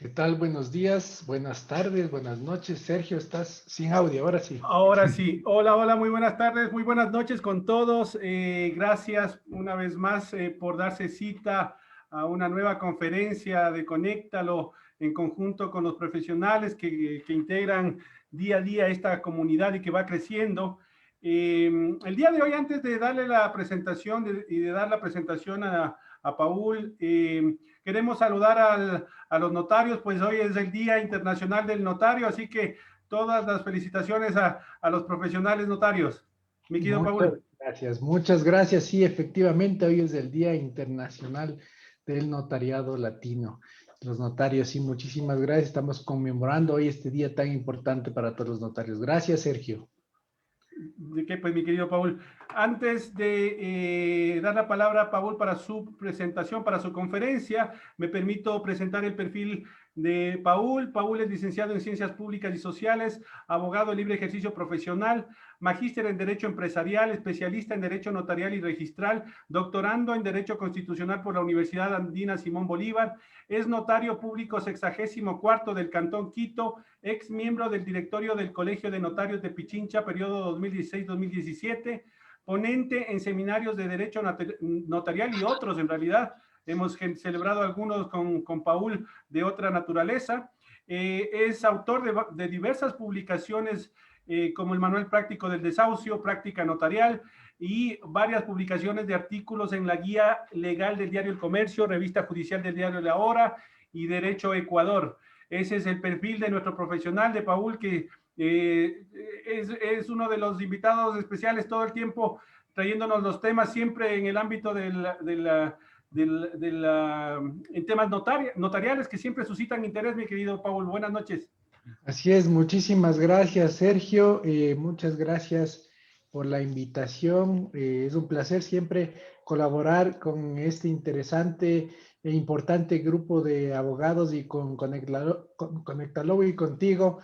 ¿Qué tal? Buenos días, buenas tardes, buenas noches. Sergio, estás sin audio, ahora sí. Ahora sí. Hola, hola, muy buenas tardes, muy buenas noches con todos. Gracias una vez más por darse cita a una nueva conferencia de Conéctalo en conjunto con los profesionales que integran día a día esta comunidad y que va creciendo. El día de hoy, antes de darle la presentación y de dar la presentación a Paul, queremos saludar a los notarios, pues hoy es el Día Internacional del Notario, así que todas las felicitaciones a los profesionales notarios. Mi querido Muchas Paul. gracias, muchas gracias. Sí, efectivamente, hoy es el Día Internacional del Notariado Latino. Los notarios, sí, muchísimas gracias. Estamos conmemorando hoy este día tan importante para todos los notarios. Gracias, Sergio. ¿De qué? Pues mi querido Paul, antes de dar la palabra a Paul para su presentación, para su conferencia, me permito presentar el perfil de Paul. Paul es licenciado en Ciencias Públicas y Sociales, abogado de libre ejercicio profesional, magíster en Derecho Empresarial, especialista en Derecho Notarial y Registral, doctorando en Derecho Constitucional por la Universidad Andina Simón Bolívar, es notario público 64º del Cantón Quito, ex miembro del directorio del Colegio de Notarios de Pichincha, periodo 2016-2017, ponente en seminarios de Derecho Notarial y otros en realidad. Hemos celebrado algunos con Paul de otra naturaleza. Es autor de diversas publicaciones como el Manual Práctico del Desahucio, Práctica Notarial y varias publicaciones de artículos en la Guía Legal del Diario El Comercio, Revista Judicial del Diario La Hora y Derecho Ecuador. Ese es el perfil de nuestro profesional, de Paul, que es uno de los invitados especiales todo el tiempo, trayéndonos los temas siempre en el ámbito en temas notariales que siempre suscitan interés, mi querido Paul. Buenas noches. Así es, muchísimas gracias, Sergio. Muchas gracias por la invitación. Es un placer siempre colaborar con este interesante e importante grupo de abogados y con Conectalo y contigo.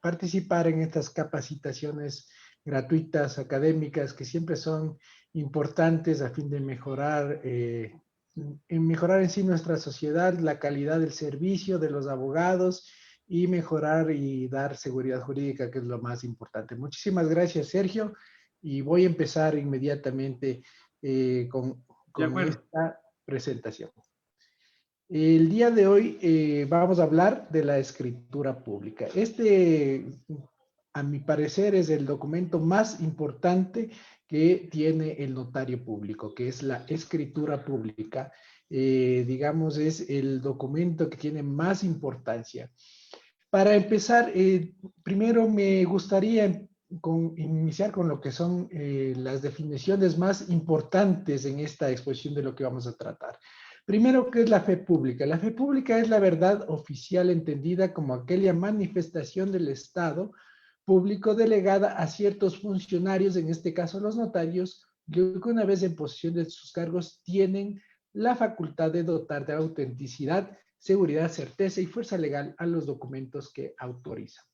Participar en estas capacitaciones gratuitas, académicas, que siempre son importantes a fin de mejorar en sí nuestra sociedad, la calidad del servicio de los abogados y mejorar y dar seguridad jurídica, que es lo más importante. Muchísimas gracias, Sergio, y voy a empezar inmediatamente De con acuerdo. esta presentación. El día de hoy vamos a hablar de la escritura pública. A mi parecer, es el documento más importante que tiene el notario público, que es la escritura pública. Digamos, es el documento que tiene más importancia. Para empezar, primero me gustaría iniciar con lo que son las definiciones más importantes en esta exposición de lo que vamos a tratar. Primero, ¿qué es la fe pública? La fe pública es la verdad oficial entendida como aquella manifestación del Estado público delegada a ciertos funcionarios, en este caso los notarios, que una vez en posesión de sus cargos tienen la facultad de dotar de autenticidad, seguridad, certeza y fuerza legal a los documentos que autorizan.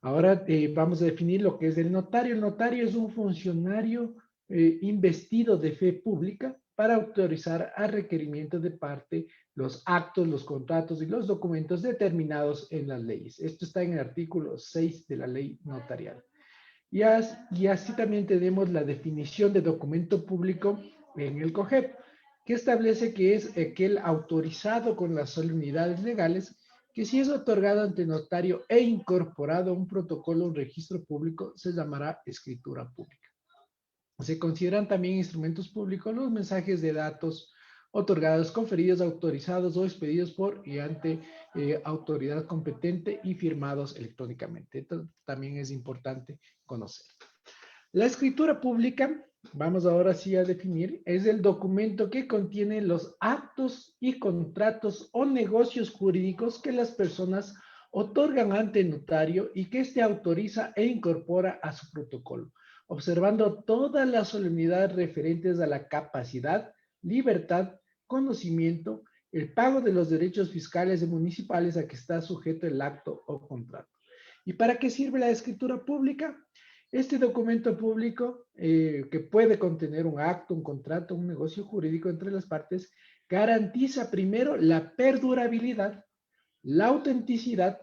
Ahora vamos a definir lo que es el notario. El notario es un funcionario investido de fe pública para autorizar a requerimiento de parte los actos, los contratos y los documentos determinados en las leyes. Esto está en el artículo 6 de la ley notarial. Y así también tenemos la definición de documento público en el COGEP, que establece que es aquel autorizado con las solemnidades legales que si es otorgado ante notario e incorporado a un protocolo o un registro público, se llamará escritura pública. Se consideran también instrumentos públicos los mensajes de datos otorgados, conferidos, autorizados o expedidos por y ante autoridad competente y firmados electrónicamente. Esto también es importante conocer. La escritura pública, vamos ahora sí a definir, es el documento que contiene los actos y contratos o negocios jurídicos que las personas otorgan ante el notario y que éste autoriza e incorpora a su protocolo, observando todas las solemnidades referentes a la capacidad, libertad, conocimiento, el pago de los derechos fiscales y municipales a que está sujeto el acto o contrato. ¿Y para qué sirve la escritura pública? Este documento público que puede contener un acto, un contrato, un negocio jurídico entre las partes, garantiza primero la perdurabilidad, la autenticidad,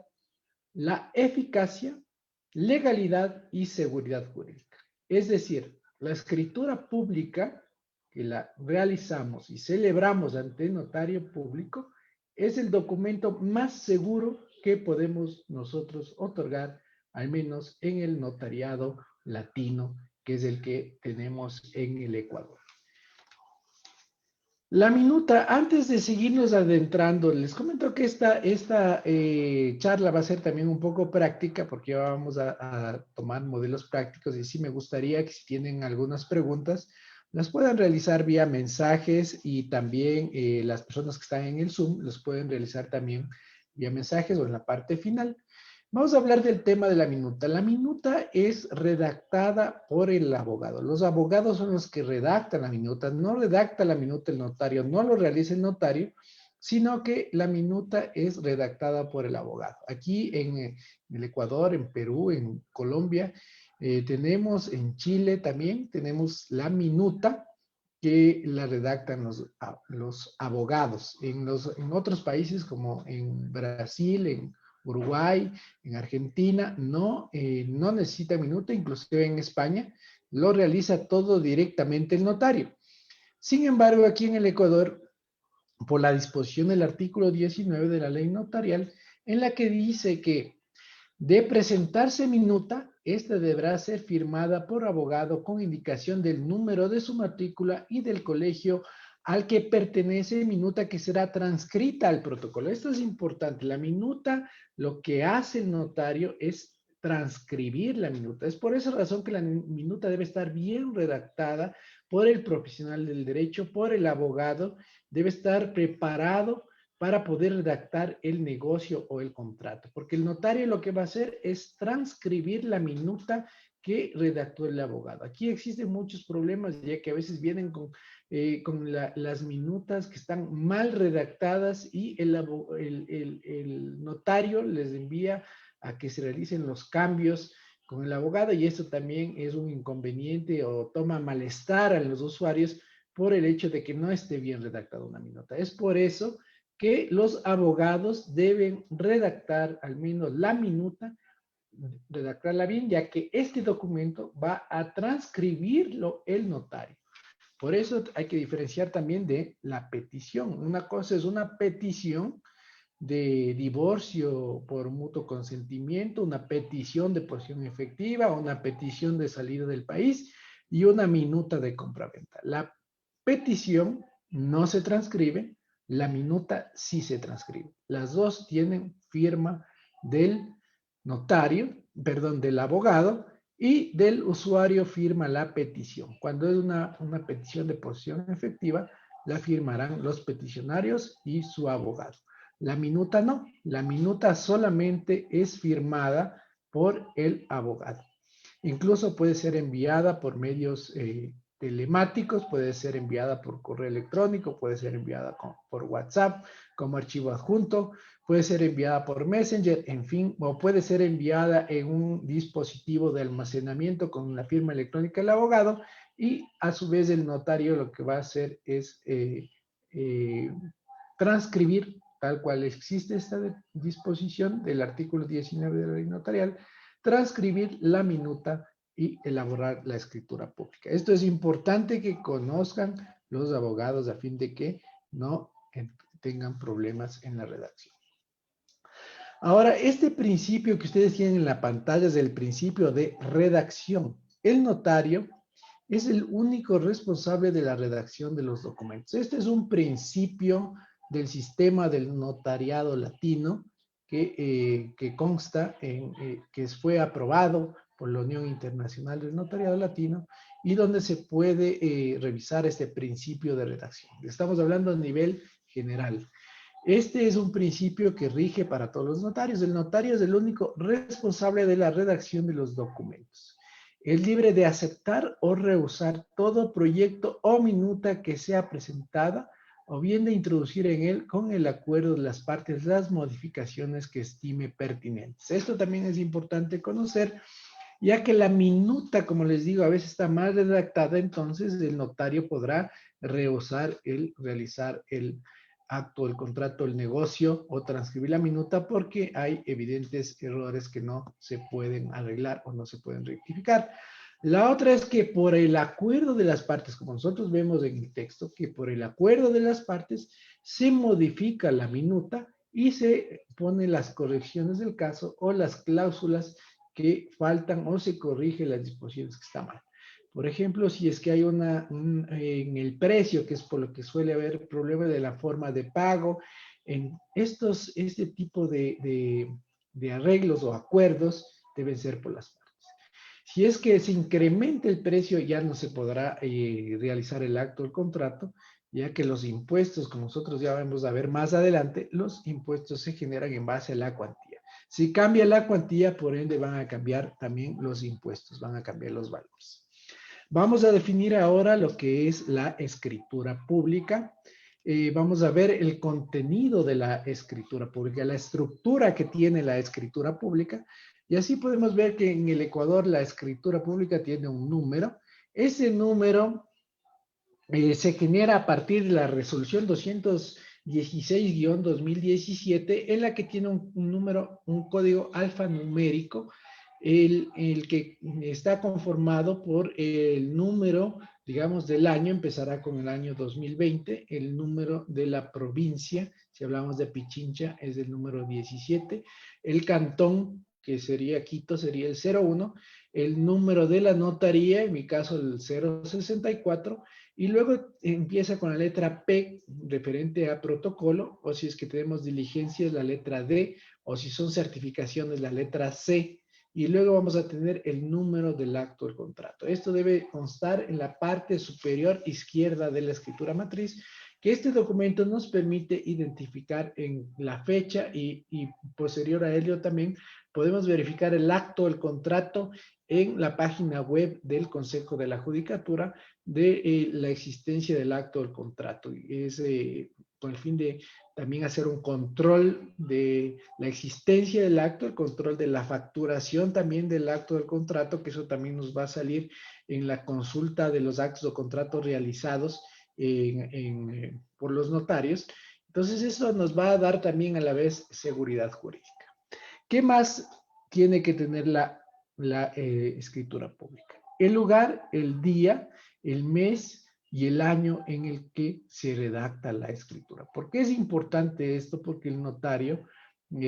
la eficacia, legalidad y seguridad jurídica. Es decir, la escritura pública que la realizamos y celebramos ante el notario público es el documento más seguro que podemos nosotros otorgar, al menos en el notariado latino, que es el que tenemos en el Ecuador. La minuta, antes de seguirnos adentrando, les comento que esta charla va a ser también un poco práctica porque vamos a tomar modelos prácticos y sí me gustaría que si tienen algunas preguntas, las puedan realizar vía mensajes y también las personas que están en el Zoom los pueden realizar también vía mensajes o en la parte final. Vamos a hablar del tema de la minuta. La minuta es redactada por el abogado. Los abogados son los que redactan la minuta. No redacta la minuta el notario, no lo realiza el notario, sino que la minuta es redactada por el abogado. Aquí en el Ecuador, en Perú, en Colombia, tenemos en Chile también, tenemos la minuta que la redactan los abogados. En otros países como en Brasil, en Uruguay, en Argentina, no necesita minuta, inclusive en España, lo realiza todo directamente el notario. Sin embargo, aquí en el Ecuador, por la disposición del artículo 19 de la ley notarial, en la que dice que de presentarse minuta, esta deberá ser firmada por abogado con indicación del número de su matrícula y del colegio al que pertenece minuta que será transcrita al protocolo. Esto es importante. La minuta, lo que hace el notario es transcribir la minuta. Es por esa razón que la minuta debe estar bien redactada por el profesional del derecho, por el abogado, debe estar preparado para poder redactar el negocio o el contrato, porque el notario lo que va a hacer es transcribir la minuta que redactó el abogado. Aquí existen muchos problemas, ya que a veces vienen con las minutas que están mal redactadas y el notario les envía a que se realicen los cambios con el abogado y esto también es un inconveniente o toma malestar a los usuarios por el hecho de que no esté bien redactada una minuta. Es por eso que los abogados deben redactar al menos la minuta, redactarla bien, ya que este documento va a transcribirlo el notario. Por eso hay que diferenciar también de la petición. Una cosa es una petición de divorcio por mutuo consentimiento, una petición de posesión efectiva, una petición de salida del país y una minuta de compraventa. La petición no se transcribe, la minuta sí se transcribe. Las dos tienen firma del notario, perdón, del abogado y del usuario firma la petición. Cuando es una petición de posesión efectiva, la firmarán los peticionarios y su abogado. La minuta no, la minuta solamente es firmada por el abogado. Incluso puede ser enviada por medios telemáticos, puede ser enviada por correo electrónico, puede ser enviada por WhatsApp como archivo adjunto, puede ser enviada por Messenger, en fin, o puede ser enviada en un dispositivo de almacenamiento con la firma electrónica del abogado y a su vez el notario lo que va a hacer es transcribir tal cual existe esta disposición del artículo 19 de la ley notarial, transcribir la minuta y elaborar la escritura pública. Esto es importante que conozcan los abogados a fin de que no tengan problemas en la redacción. Ahora, este principio que ustedes tienen en la pantalla es el principio de redacción. El notario es el único responsable de la redacción de los documentos. Este es un principio del sistema del notariado latino que consta que fue aprobado por la Unión Internacional del Notariado Latino y donde se puede revisar este principio de redacción. Estamos hablando a nivel general. Este es un principio que rige para todos los notarios. El notario es el único responsable de la redacción de los documentos. Es libre de aceptar o rehusar todo proyecto o minuta que sea presentada o bien de introducir en él, con el acuerdo de las partes, las modificaciones que estime pertinentes. Esto también es importante conocer, ya que la minuta, como les digo, a veces está mal redactada, entonces el notario podrá rehusar el realizar el acto, el contrato, el negocio o transcribir la minuta porque hay evidentes errores que no se pueden arreglar o no se pueden rectificar. La otra es que por el acuerdo de las partes, como nosotros vemos en el texto, que por el acuerdo de las partes se modifica la minuta y se ponen las correcciones del caso o las cláusulas que faltan o se corrigen las disposiciones que están mal. Por ejemplo, si es que hay en el precio, que es por lo que suele haber problema de la forma de pago, en este tipo de arreglos o acuerdos deben ser por las partes. Si es que se incrementa el precio, ya no se podrá realizar el acto del contrato, ya que los impuestos, como nosotros ya vamos a ver más adelante, los impuestos se generan en base a la cuantía. Si cambia la cuantía, por ende van a cambiar también los impuestos, van a cambiar los valores. Vamos a definir ahora lo que es la escritura pública. Vamos a ver el contenido de la escritura pública, la estructura que tiene la escritura pública. Y así podemos ver que en el Ecuador la escritura pública tiene un número. Ese número se genera a partir de la resolución 216-2017, en la que tiene un número, un código alfanumérico, el que está conformado por el número, digamos, del año, empezará con el año 2020, el número de la provincia, si hablamos de Pichincha, es el número 17, el cantón, que sería Quito, sería el 01, el número de la notaría, en mi caso el 064, y luego empieza con la letra P, referente a protocolo, o si es que tenemos diligencias, la letra D, o si son certificaciones, la letra C, y luego vamos a tener el número del acto del contrato. Esto debe constar en la parte superior izquierda de la escritura matriz, que este documento nos permite identificar en la fecha y posterior a ello también podemos verificar el acto, el contrato en la página web del Consejo de la Judicatura de la existencia del acto del contrato. Es con el fin de también hacer un control de la existencia del acto, el control de la facturación también del acto del contrato, que eso también nos va a salir en la consulta de los actos o contratos realizados por los notarios. Entonces, eso nos va a dar también a la vez seguridad jurídica. ¿Qué más tiene que tener la escritura pública? El lugar, el día, el mes y el año en el que se redacta la escritura. ¿Por qué es importante esto? Porque el notario,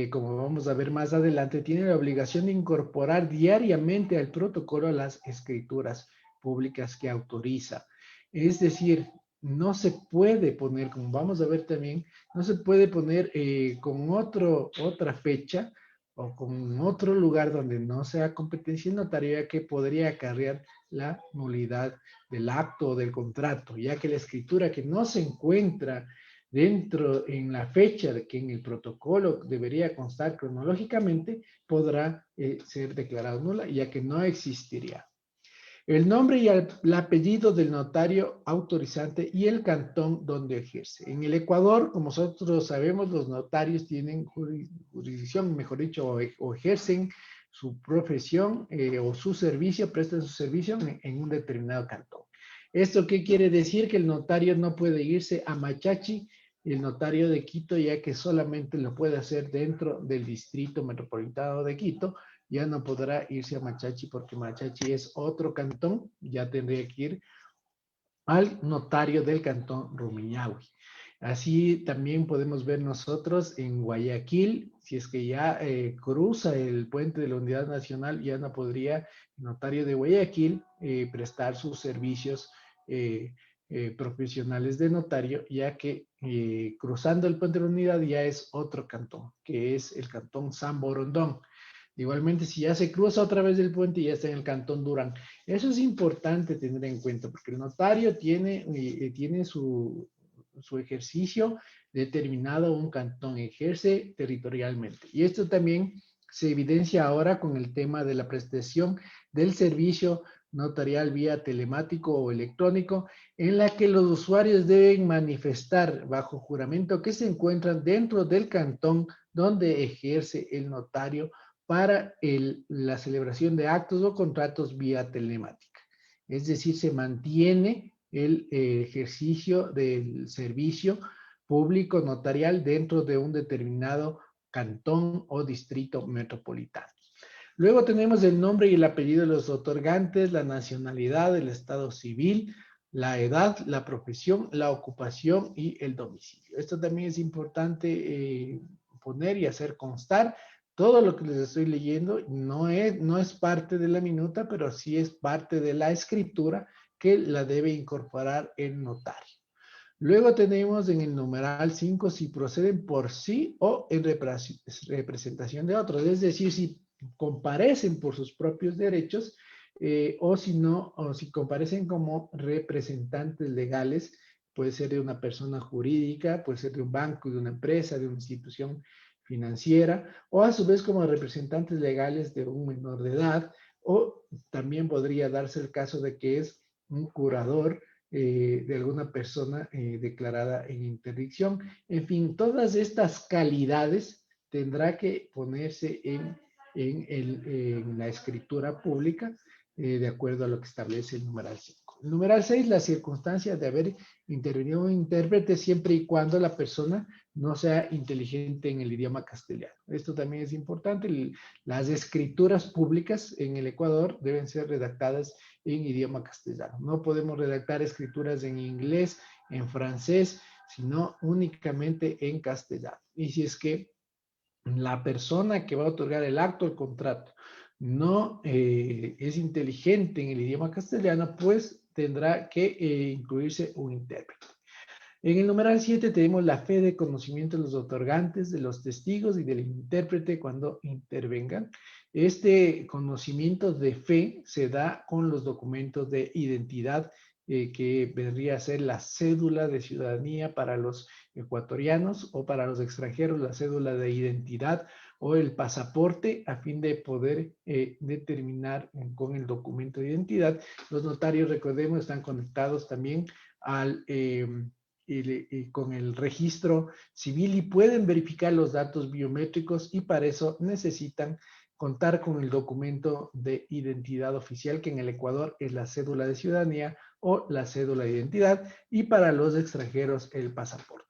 como vamos a ver más adelante, tiene la obligación de incorporar diariamente al protocolo las escrituras públicas que autoriza. Es decir, no se puede poner, como vamos a ver también, no se puede poner con otra fecha o con otro lugar donde no sea competencia notaria que podría acarrear la nulidad del acto o del contrato, ya que la escritura que no se encuentra dentro en la fecha de que en el protocolo debería constar cronológicamente, podrá ser declarado nula, ya que no existiría. El nombre y el apellido del notario autorizante y el cantón donde ejerce. En el Ecuador, como nosotros sabemos, los notarios tienen jurisdicción, mejor dicho, o ejercen su profesión o su servicio, prestan su servicio en un determinado cantón. ¿Esto qué quiere decir? Que el notario no puede irse a Machachi, el notario de Quito, ya que solamente lo puede hacer dentro del distrito metropolitano de Quito, ya no podrá irse a Machachi porque Machachi es otro cantón, ya tendría que ir al notario del cantón Rumiñahui. Así también podemos ver nosotros en Guayaquil, si es que ya cruza el puente de la Unidad Nacional, ya no podría el notario de Guayaquil prestar sus servicios profesionales de notario, ya que cruzando el puente de la Unidad ya es otro cantón, que es el cantón San Borondón. Igualmente, si ya se cruza otra vez el puente, ya está en el cantón Durán. Eso es importante tener en cuenta, porque el notario tiene su ejercicio determinado un cantón, ejerce territorialmente. Y esto también se evidencia ahora con el tema de la prestación del servicio notarial vía telemático o electrónico, en la que los usuarios deben manifestar bajo juramento que se encuentran dentro del cantón donde ejerce el notario para la celebración de actos o contratos vía telemática. Es decir, se mantiene el ejercicio del servicio público notarial dentro de un determinado cantón o distrito metropolitano. Luego tenemos el nombre y el apellido de los otorgantes, la nacionalidad, el estado civil, la edad, la profesión, la ocupación y el domicilio. Esto también es importante poner y hacer constar. Todo lo que les estoy leyendo no es parte de la minuta, pero sí es parte de la escritura que la debe incorporar el notario. Luego tenemos en el numeral 5 si proceden por sí o en representación de otros, es decir, si comparecen por sus propios derechos o si no, o si comparecen como representantes legales, puede ser de una persona jurídica, puede ser de un banco, de una empresa, de una institución financiera, o a su vez como representantes legales de un menor de edad, o también podría darse el caso de que es un curador de alguna persona declarada en interdicción. En fin, todas estas calidades tendrá que ponerse en la escritura pública de acuerdo a lo que establece el numeral 5. El numeral 6, la circunstancia de haber intervenido un intérprete siempre y cuando la persona no sea inteligente en el idioma castellano. Esto también es importante. Las escrituras públicas en el Ecuador deben ser redactadas en idioma castellano. No podemos redactar escrituras en inglés, en francés, sino únicamente en castellano. Y si es que la persona que va a otorgar el acto, el contrato, no es inteligente en el idioma castellano, pues tendrá que incluirse un intérprete. En el numeral 7 tenemos la fe de conocimiento de los otorgantes, de los testigos y del intérprete cuando intervengan. Este conocimiento de fe se da con los documentos de identidad que vendría a ser la cédula de ciudadanía para los ecuatorianos o para los extranjeros, la cédula de identidad o el pasaporte a fin de poder determinar con el documento de identidad. Los notarios, recordemos, están conectados también al... con el registro civil y pueden verificar los datos biométricos y para eso necesitan contar con el documento de identidad oficial que en el Ecuador es la cédula de ciudadanía o la cédula de identidad y para los extranjeros el pasaporte.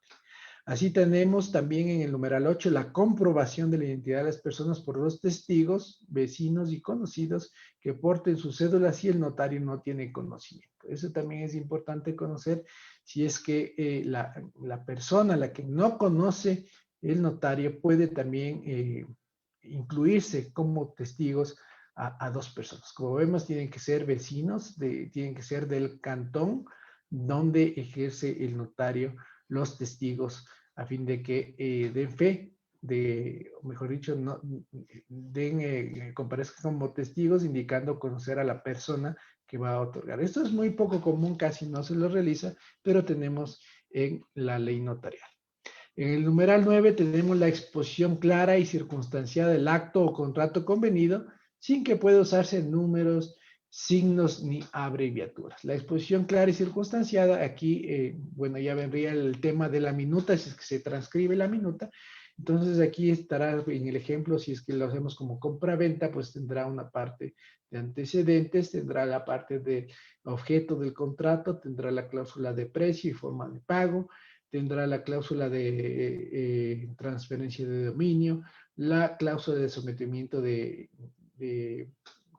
Así tenemos también en el numeral 8 la comprobación de la identidad de las personas por los testigos, vecinos y conocidos que porten sus cédulas si el notario no tiene conocimiento. Eso también es importante conocer si es que la persona, la que no conoce el notario, puede también incluirse como testigos a dos personas. Como vemos, tienen que ser vecinos, tienen que ser del cantón donde ejerce el notario los testigos a fin de que den fe, o mejor dicho, no, comparezcan como testigos indicando conocer a la persona que va a otorgar. Esto es muy poco común, casi no se lo realiza, pero tenemos en la ley notarial. En el numeral 9 tenemos la exposición clara y circunstanciada del acto o contrato convenido sin que pueda usarse números, signos ni abreviaturas. La exposición clara y circunstanciada, aquí, bueno, ya vendría el tema de la minuta, si es que se transcribe la minuta. Entonces aquí estará en el ejemplo, si es que lo hacemos como compra-venta, pues tendrá una parte de antecedentes, tendrá la parte de objeto del contrato, tendrá la cláusula de precio y forma de pago, tendrá la cláusula de transferencia de dominio, la cláusula de sometimiento de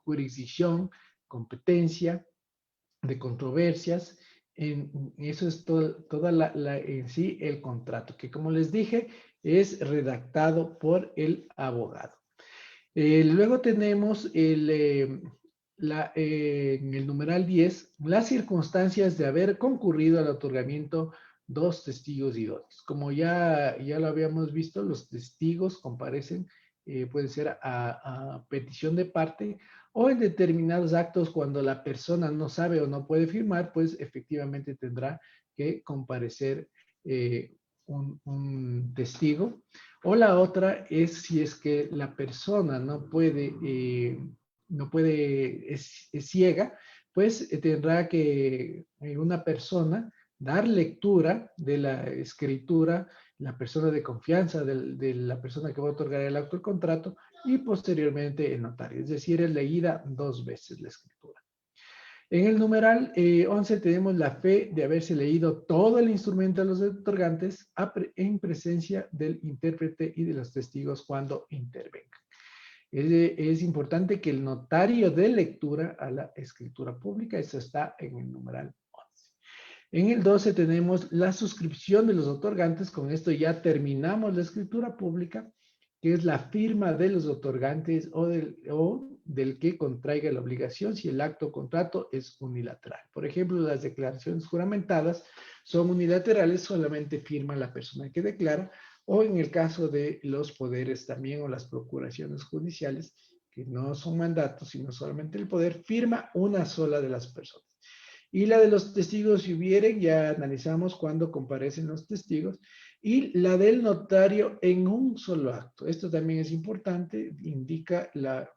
jurisdicción, competencia, de controversias. Eso es toda en sí el contrato, que como les dije, es redactado por el abogado. Luego tenemos en el numeral 10, las circunstancias de haber concurrido al otorgamiento dos testigos idóneos. Como ya lo habíamos visto, los testigos comparecen, puede ser a petición de parte o en determinados actos cuando la persona no sabe o no puede firmar, pues efectivamente tendrá que comparecer un testigo. O la otra es si es que la persona no puede, es ciega, pues tendrá que una persona dar lectura de la escritura, la persona de confianza de la persona que va a otorgar el acto del contrato, y posteriormente el notario. Es decir, es leída 2 veces la escritura. En el numeral 11 tenemos la fe de haberse leído todo el instrumento de los otorgantes en presencia del intérprete y de los testigos cuando intervengan. Es importante que el notario dé lectura a la escritura pública. Eso está en el numeral 11. En el 12 tenemos la suscripción de los otorgantes. Con esto ya terminamos la escritura pública, que es la firma de los otorgantes o del que contraiga la obligación si el acto o contrato es unilateral. Por ejemplo, las declaraciones juramentadas son unilaterales, solamente firma la persona que declara, o en el caso de los poderes también o las procuraciones judiciales, que no son mandatos, sino solamente el poder, firma una sola de las personas. Y la de los testigos, si hubieren, ya analizamos cuándo comparecen los testigos, y la del notario en un solo acto. Esto también es importante, indica la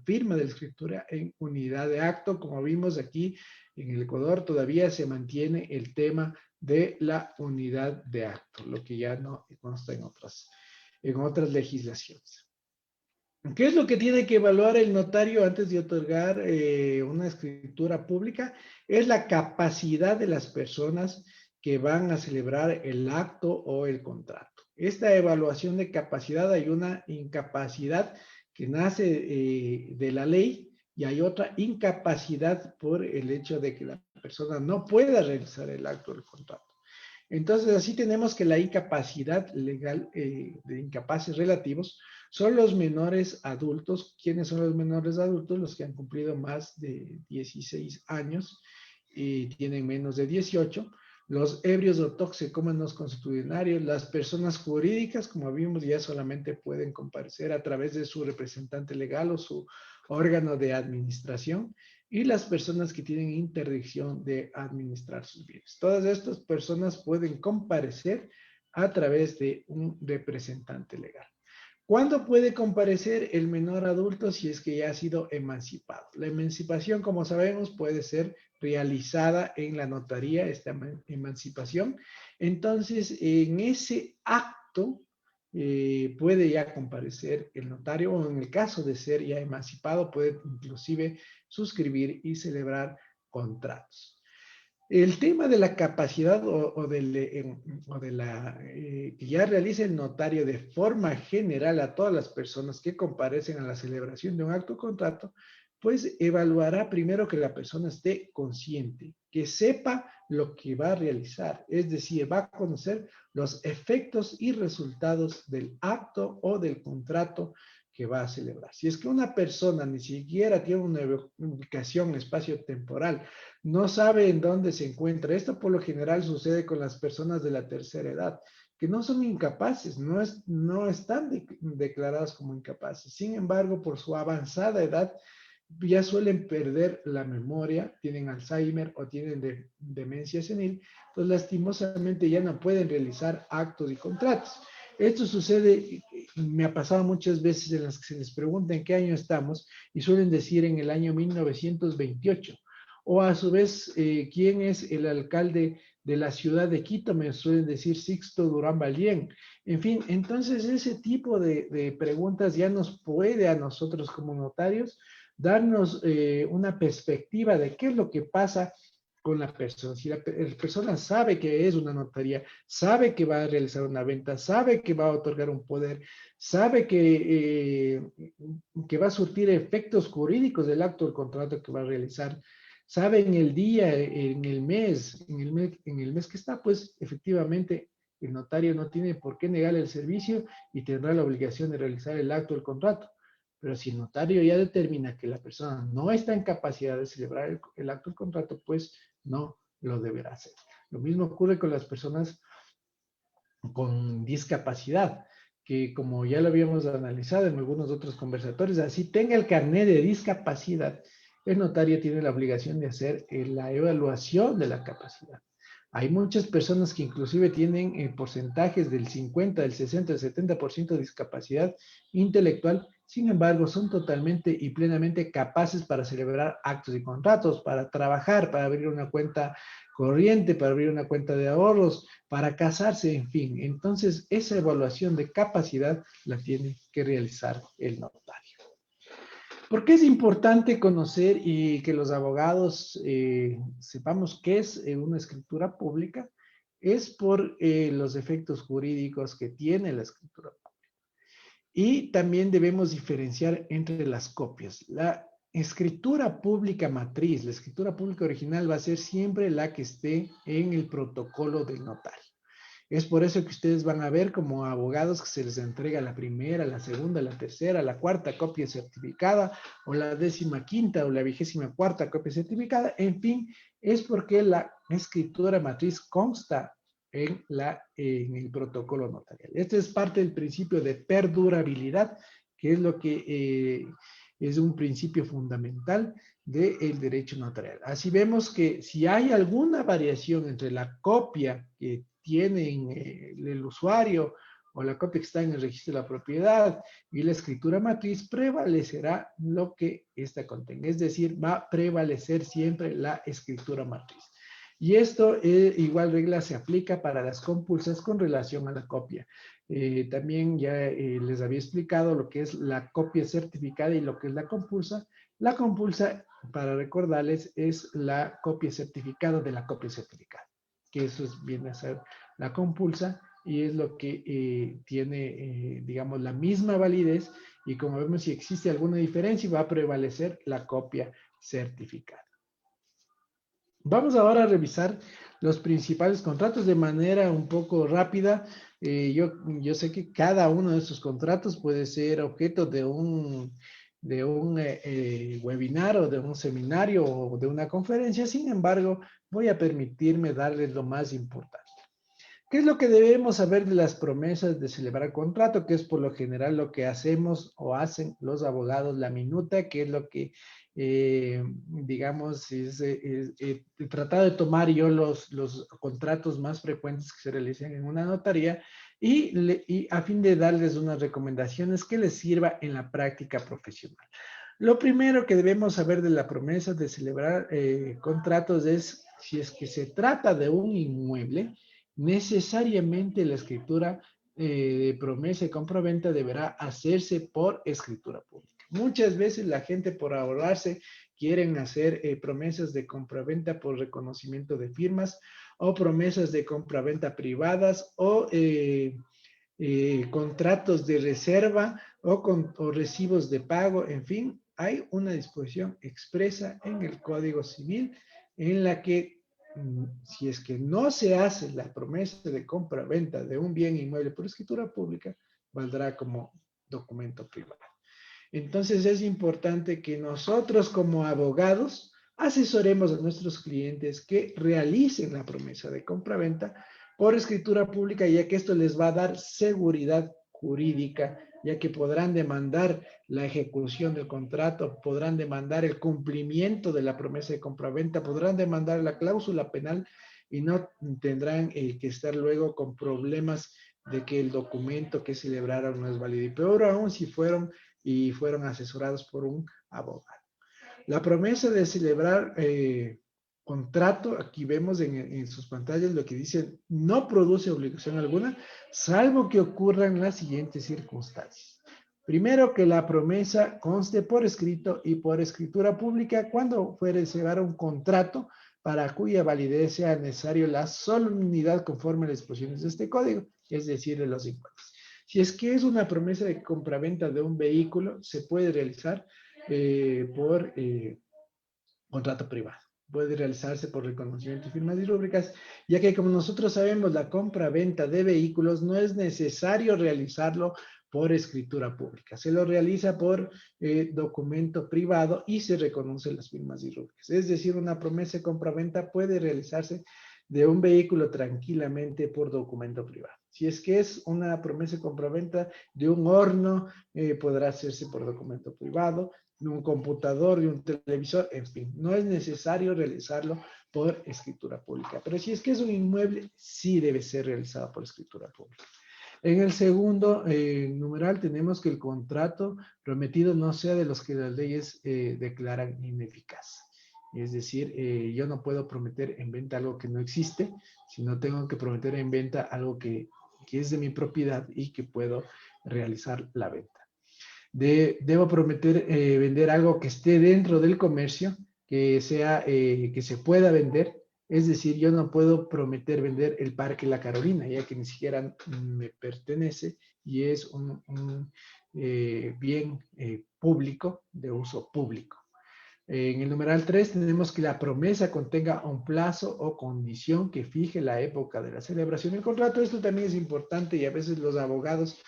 firma de la escritura en unidad de acto. Como vimos aquí en el Ecuador, todavía se mantiene el tema de la unidad de acto, lo que ya no consta en otras legislaciones. ¿Qué es lo que tiene que evaluar el notario antes de otorgar una escritura pública? Es la capacidad de las personas que van a celebrar el acto o el contrato. Esta evaluación de capacidad, hay una incapacidad que nace de la ley y hay otra incapacidad por el hecho de que la persona no pueda realizar el acto o el contrato. Entonces, así tenemos que la incapacidad legal de incapaces relativos son los menores adultos. ¿Quiénes son los menores adultos? Los que han cumplido más de 16 años y tienen menos de 18. Los ebrios o toxicómanos constitucionarios, las personas jurídicas, como vimos, ya solamente pueden comparecer a través de su representante legal o su órgano de administración, y las personas que tienen interdicción de administrar sus bienes. Todas estas personas pueden comparecer a través de un representante legal. ¿Cuándo puede comparecer el menor adulto? Si es que ya ha sido emancipado. La emancipación, como sabemos, puede ser realizada en la notaría, esta emancipación. Entonces, en ese acto puede ya comparecer el notario, o en el caso de ser ya emancipado, puede inclusive suscribir y celebrar contratos. El tema de la capacidad que ya realiza el notario de forma general a todas las personas que comparecen a la celebración de un acto o contrato, pues evaluará primero que la persona esté consciente, que sepa lo que va a realizar, es decir, va a conocer los efectos y resultados del acto o del contrato que va a celebrar. Si es que una persona ni siquiera tiene una ubicación espacio-temporal, no sabe en dónde se encuentra. Esto por lo general sucede con las personas de la tercera edad, que no son incapaces, no están declaradas como incapaces. Sin embargo, por su avanzada edad, ya suelen perder la memoria, tienen Alzheimer o tienen demencia senil, pues lastimosamente ya no pueden realizar actos y contratos. Esto sucede, me ha pasado muchas veces en las que se les pregunta en qué año estamos y suelen decir en el año 1928. O a su vez, ¿quién es el alcalde de la ciudad de Quito? Me suelen decir Sixto Durán Ballén. En fin, entonces ese tipo de preguntas ya nos puede a nosotros como notarios darnos una perspectiva de qué es lo que pasa con la persona. Si la persona sabe que es una notaría, sabe que va a realizar una venta, sabe que va a otorgar un poder, sabe que va a surtir efectos jurídicos del acto del contrato que va a realizar, sabe en el día, en el mes que está, pues efectivamente el notario no tiene por qué negar el servicio y tendrá la obligación de realizar el acto del contrato. Pero si el notario ya determina que la persona no está en capacidad de celebrar el acto del contrato, pues no lo deberá hacer. Lo mismo ocurre con las personas con discapacidad, que como ya lo habíamos analizado en algunos otros conversatorios, así tenga el carnet de discapacidad, el notario tiene la obligación de hacer la evaluación de la capacidad. Hay muchas personas que inclusive tienen porcentajes del 50, del 60, del 70% de discapacidad intelectual sin embargo, son totalmente y plenamente capaces para celebrar actos y contratos, para trabajar, para abrir una cuenta corriente, para abrir una cuenta de ahorros, para casarse, en fin. Entonces, esa evaluación de capacidad la tiene que realizar el notario. ¿Por qué es importante conocer y que los abogados sepamos qué es una escritura pública? Es por los efectos jurídicos que tiene la escritura pública. Y también debemos diferenciar entre las copias. La escritura pública matriz, la escritura pública original va a ser siempre la que esté en el protocolo del notario. Es por eso que ustedes van a ver como abogados que se les entrega la primera, la segunda, la tercera, la cuarta copia certificada o la 15ª o la 24ª copia certificada. En fin, es porque la escritura matriz consta en el protocolo notarial. Este es parte del principio de perdurabilidad, que es lo que es un principio fundamental del derecho notarial. Así vemos que si hay alguna variación entre la copia que tiene el usuario o la copia que está en el registro de la propiedad y la escritura matriz, prevalecerá lo que ésta contenga. Es decir, va a prevalecer siempre la escritura matriz. Y esto, igual regla, se aplica para las compulsas con relación a la copia. También ya les había explicado lo que es la copia certificada y lo que es la compulsa. La compulsa, para recordarles, es la copia certificada de la copia certificada, que eso viene a ser la compulsa y es lo que tiene, digamos, la misma validez y como vemos, si existe alguna diferencia, va a prevalecer la copia certificada. Vamos ahora a revisar los principales contratos de manera un poco rápida. Yo sé que cada uno de estos contratos puede ser objeto de un webinar o de un seminario o de una conferencia. Sin embargo, voy a permitirme darles lo más importante. ¿Qué es lo que debemos saber de las promesas de celebrar contrato? Que es por lo general lo que hacemos o hacen los abogados, la minuta, que es lo que, digamos, he tratado de tomar yo los contratos más frecuentes que se realizan en una notaría y a fin de darles unas recomendaciones que les sirva en la práctica profesional. Lo primero que debemos saber de la promesa de celebrar contratos es si es que se trata de un inmueble, necesariamente la escritura de promesa y compraventa deberá hacerse por escritura pública. Muchas veces la gente por ahorrarse quieren hacer promesas de compraventa por reconocimiento de firmas o promesas de compraventa privadas o contratos de reserva o recibos de pago, en fin, hay una disposición expresa en el Código Civil en la que si es que no se hace la promesa de compra-venta de un bien inmueble por escritura pública, valdrá como documento privado. Entonces es importante que nosotros como abogados asesoremos a nuestros clientes que realicen la promesa de compra-venta por escritura pública, ya que esto les va a dar seguridad jurídica, ya que podrán demandar la ejecución del contrato, podrán demandar el cumplimiento de la promesa de compraventa, podrán demandar la cláusula penal y no tendrán que estar luego con problemas de que el documento que celebraron no es válido. Y peor aún si fueron asesorados por un abogado. La promesa de celebrar contrato, aquí vemos en sus pantallas lo que dice, no produce obligación alguna, salvo que ocurran las siguientes circunstancias. Primero, que la promesa conste por escrito y por escritura pública cuando fuere celebrar un contrato para cuya validez sea necesario la solemnidad conforme a las disposiciones de este código, es decir, de los impuestos. Si es que es una promesa de compraventa de un vehículo, se puede realizar por contrato privado. Puede realizarse por reconocimiento y firmas y rúbricas, ya que como nosotros sabemos, la compra-venta de vehículos no es necesario realizarlo por escritura pública. Se lo realiza por documento privado y se reconocen las firmas y rúbricas. Es decir, una promesa de compra-venta puede realizarse de un vehículo tranquilamente por documento privado. Si es que es una promesa de compra-venta de un horno, podrá hacerse por documento privado, de un computador, de un televisor, en fin, no es necesario realizarlo por escritura pública. Pero si es que es un inmueble, sí debe ser realizado por escritura pública. En el segundo numeral tenemos que el contrato prometido no sea de los que las leyes declaran ineficaz. Es decir, yo no puedo prometer en venta algo que no existe, sino tengo que prometer en venta algo que es de mi propiedad y que puedo realizar la venta. Debo prometer vender algo que esté dentro del comercio, que sea, que se pueda vender. Es decir, yo no puedo prometer vender el Parque La Carolina, ya que ni siquiera me pertenece y es un bien público, de uso público. En el numeral 3 tenemos que la promesa contenga un plazo o condición que fije la época de la celebración del contrato. Esto también es importante y a veces los abogados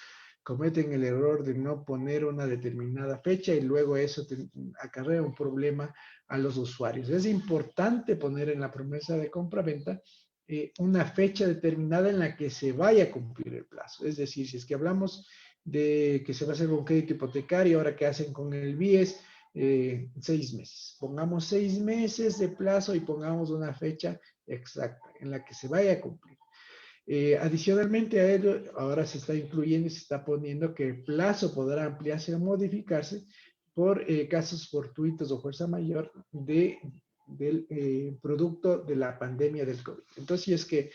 cometen el error de no poner una determinada fecha y luego eso acarrea un problema a los usuarios. Es importante poner en la promesa de compra-venta una fecha determinada en la que se vaya a cumplir el plazo. Es decir, si es que hablamos de que se va a hacer un crédito hipotecario, ahora que hacen con el BIES, 6 meses. Pongamos 6 meses de plazo y pongamos una fecha exacta en la que se vaya a cumplir. Adicionalmente a ello, ahora se está incluyendo y se está poniendo que el plazo podrá ampliarse o modificarse por casos fortuitos o fuerza mayor del producto de la pandemia del COVID. Entonces, si es que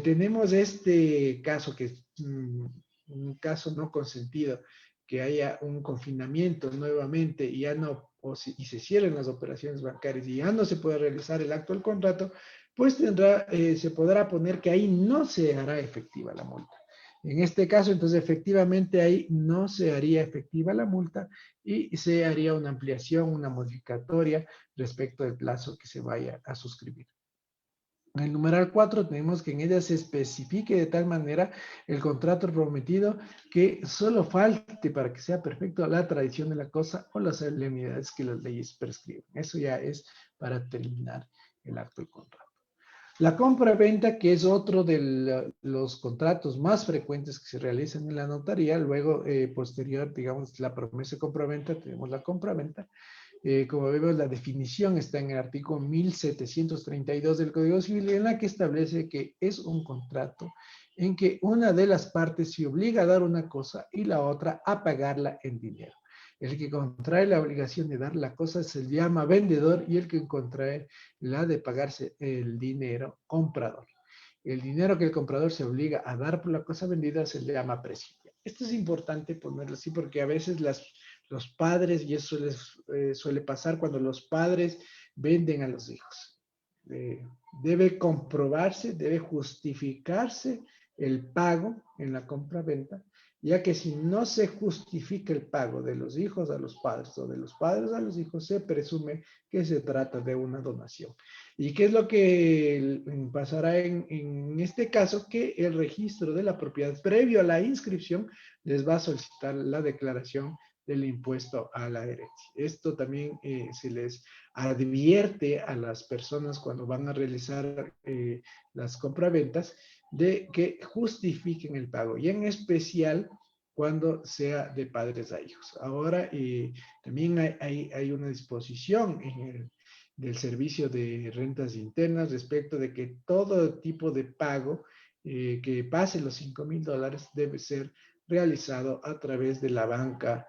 tenemos este caso, que es un caso no consentido, que haya un confinamiento nuevamente y ya no, y se cierren las operaciones bancarias y ya no se puede realizar el acto del contrato, pues se podrá poner que ahí no se hará efectiva la multa. En este caso, entonces, efectivamente ahí no se haría efectiva la multa y se haría una ampliación, una modificatoria respecto del plazo que se vaya a suscribir. En el numeral 4 tenemos que en ella se especifique de tal manera el contrato prometido que solo falte para que sea perfecto la tradición de la cosa o las solemnidades que las leyes prescriben. Eso ya es para terminar el acto del contrato. La compra-venta, que es otro de los contratos más frecuentes que se realizan en la notaría, luego posterior, digamos, la promesa de compra-venta, tenemos la compra-venta. Como vemos, la definición está en el artículo 1732 del Código Civil, en la que establece que es un contrato en que una de las partes se obliga a dar una cosa y la otra a pagarla en dinero. El que contrae la obligación de dar la cosa se llama vendedor y el que contrae la de pagarse el dinero, comprador. El dinero que el comprador se obliga a dar por la cosa vendida se le llama precio. Esto es importante ponerlo así porque a veces los padres, y eso suele pasar cuando los padres venden a los hijos. Debe comprobarse, debe justificarse el pago en la compra-venta, ya que si no se justifica el pago de los hijos a los padres o de los padres a los hijos, se presume que se trata de una donación. ¿Y qué es lo que pasará en este caso? Que el registro de la propiedad previo a la inscripción les va a solicitar la declaración del impuesto a la herencia. Esto también se les advierte a las personas cuando van a realizar las compraventas de que justifiquen el pago y en especial cuando sea de padres a hijos. Ahora también hay una disposición del Servicio de Rentas Internas respecto de que todo tipo de pago que pase los $5,000 debe ser realizado a través de la banca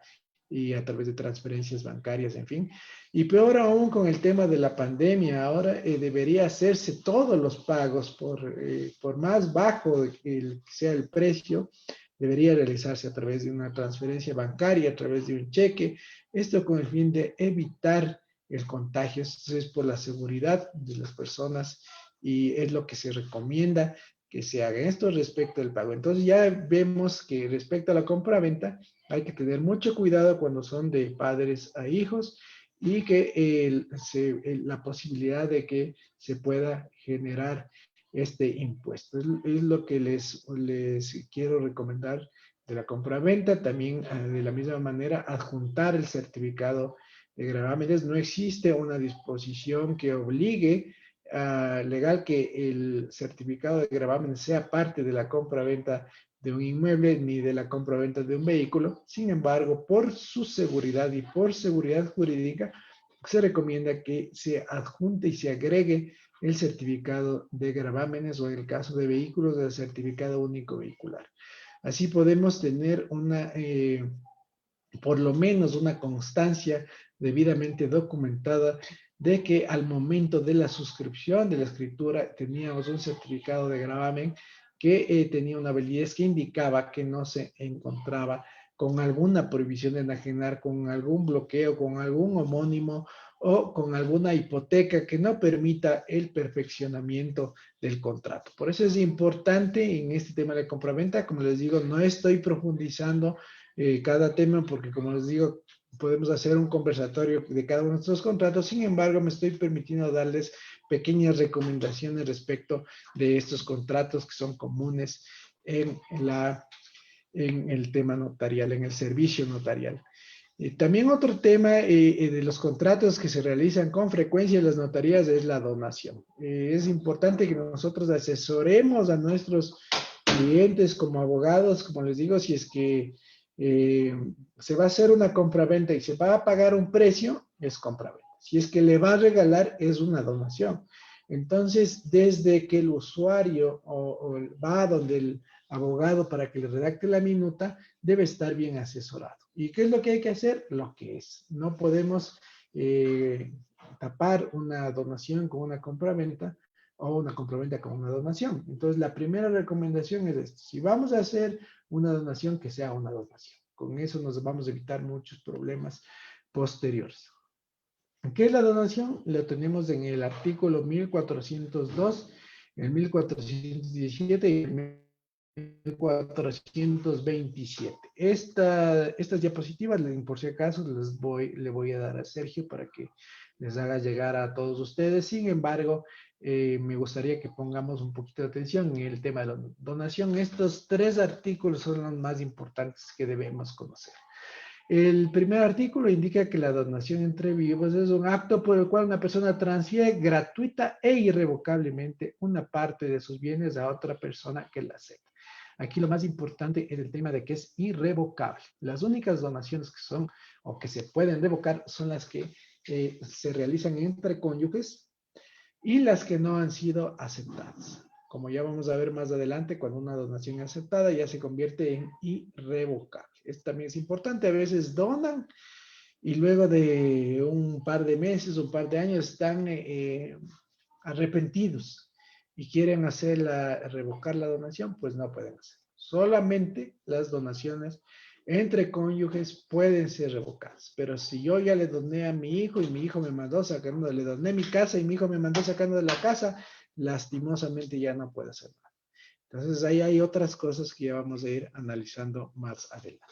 y a través de transferencias bancarias, en fin. Y peor aún con el tema de la pandemia, ahora debería hacerse todos los pagos, por más bajo que sea el precio, debería realizarse a través de una transferencia bancaria, a través de un cheque, esto con el fin de evitar el contagio. Esto es por la seguridad de las personas y es lo que se recomienda que se haga esto respecto al pago. Entonces ya vemos que respecto a la compra-venta hay que tener mucho cuidado cuando son de padres a hijos y que la posibilidad de que se pueda generar este impuesto. Es lo que les quiero recomendar de la compra-venta. También de la misma manera adjuntar el certificado de gravámenes. No existe una disposición que obligue legal que el certificado de gravamen sea parte de la compra-venta de un inmueble ni de la compra-venta de un vehículo. Sin embargo, por su seguridad y por seguridad jurídica, se recomienda que se adjunte y se agregue el certificado de gravámenes o en el caso de vehículos, el certificado único vehicular. Así podemos tener por lo menos una constancia debidamente documentada de que al momento de la suscripción de la escritura teníamos un certificado de gravamen que tenía una validez que indicaba que no se encontraba con alguna prohibición de enajenar, con algún bloqueo, con algún homónimo o con alguna hipoteca que no permita el perfeccionamiento del contrato. Por eso es importante en este tema de compraventa, como les digo, no estoy profundizando cada tema porque, como les digo, podemos hacer un conversatorio de cada uno de nuestros contratos. Sin embargo, me estoy permitiendo darles pequeñas recomendaciones respecto de estos contratos que son comunes en el tema notarial, en el servicio notarial. También otro tema de los contratos que se realizan con frecuencia en las notarías es la donación. Es importante que nosotros asesoremos a nuestros clientes como abogados, como les digo, si es que se va a hacer una compraventa y se va a pagar un precio, es compraventa. Si es que le va a regalar, es una donación. Entonces, desde que el usuario o va donde el abogado para que le redacte la minuta, debe estar bien asesorado. ¿Y qué es lo que hay que hacer? Lo que es. No podemos tapar una donación con una compraventa o una compraventa con una donación. Entonces, la primera recomendación es esto. Si vamos a hacer una donación, que sea una donación. Con eso nos vamos a evitar muchos problemas posteriores. ¿Qué es la donación? Lo tenemos en el artículo 1402, el 1417 y el 1427. Estas diapositivas, por si acaso, le voy a dar a Sergio para que les haga llegar a todos ustedes. Sin embargo, me gustaría que pongamos un poquito de atención en el tema de la donación. Estos tres artículos son los más importantes que debemos conocer. El primer artículo indica que la donación entre vivos es un acto por el cual una persona transfiere gratuita e irrevocablemente una parte de sus bienes a otra persona que la acepta. Aquí lo más importante es el tema de que es irrevocable. Las únicas donaciones que son o que se pueden revocar son las que se realizan entre cónyuges y las que no han sido aceptadas. Como ya vamos a ver más adelante, cuando una donación es aceptada ya se convierte en irrevocable. Esto también es importante. A veces donan y luego de un par de meses, un par de años están arrepentidos y quieren revocar la donación, pues no pueden hacer. Solamente las donaciones entre cónyuges pueden ser revocadas. Pero si yo ya le doné a mi hijo y mi hijo me mandó sacando, le doné mi casa y mi hijo me mandó sacando de la casa, lastimosamente ya no puede hacer nada. Entonces ahí hay otras cosas que ya vamos a ir analizando más adelante.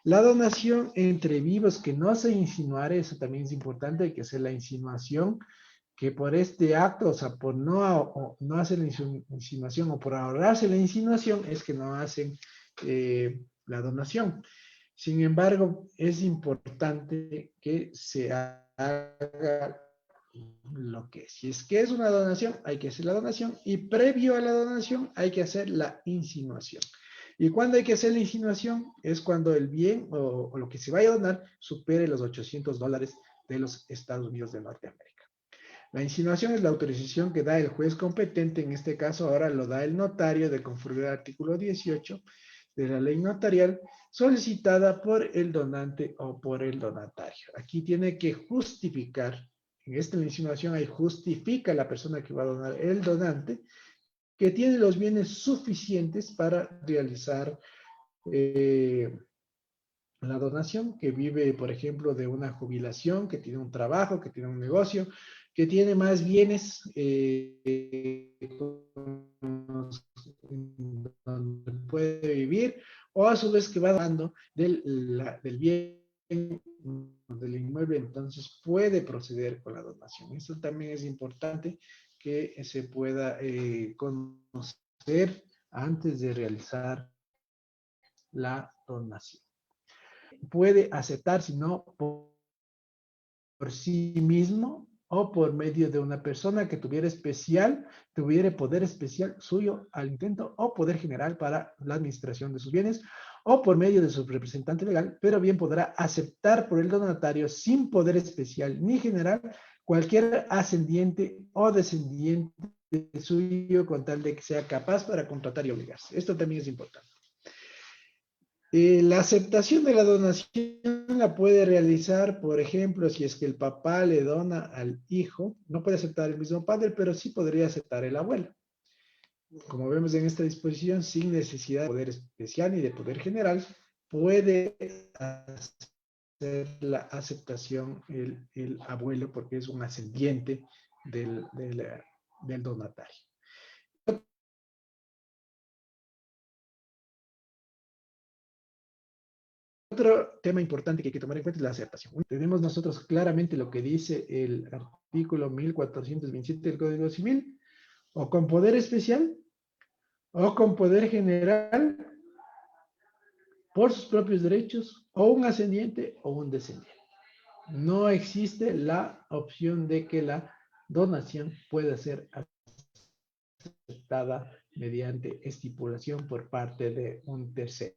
La donación entre vivos que no se insinuare, eso también es importante, hay que hacer la insinuación, que por este acto, o sea, por no hacer la insinuación o por ahorrarse la insinuación, es que no hacen la donación. Sin embargo, es importante que se haga lo que es. Si es que es una donación, hay que hacer la donación y previo a la donación hay que hacer la insinuación. ¿Y cuándo hay que hacer la insinuación? Es cuando el bien o lo que se vaya a donar supere los $800 de los Estados Unidos de Norteamérica. La insinuación es la autorización que da el juez competente, en este caso ahora lo da el notario de conformidad al artículo 18 de la ley notarial, solicitada por el donante o por el donatario. Aquí tiene que justificar, en esta insinuación ahí justifica la persona que va a donar, el donante, que tiene los bienes suficientes para realizar la donación, que vive, por ejemplo, de una jubilación, que tiene un trabajo, que tiene un negocio, que tiene más bienes donde puede vivir, o a su vez que va dando del bien del inmueble, entonces puede proceder con la donación. Eso también es importante que se pueda conocer antes de realizar la donación. Puede aceptar, si no, por sí mismo o por medio de una persona que tuviera poder especial suyo al intento o poder general para la administración de sus bienes o por medio de su representante legal, pero bien podrá aceptar por el donatario sin poder especial ni general cualquier ascendiente o descendiente suyo con tal de que sea capaz para contratar y obligarse. Esto también es importante. La aceptación de la donación la puede realizar, por ejemplo, si es que el papá le dona al hijo, no puede aceptar el mismo padre, pero sí podría aceptar el abuelo. Como vemos en esta disposición, sin necesidad de poder especial ni de poder general, puede hacer la aceptación el abuelo porque es un ascendiente del donatario. Otro tema importante que hay que tomar en cuenta es la aceptación. Tenemos nosotros claramente lo que dice el artículo 1427 del Código Civil, o con poder especial o con poder general por sus propios derechos, o un ascendiente o un descendiente. No existe la opción de que la donación pueda ser aceptada mediante estipulación por parte de un tercero.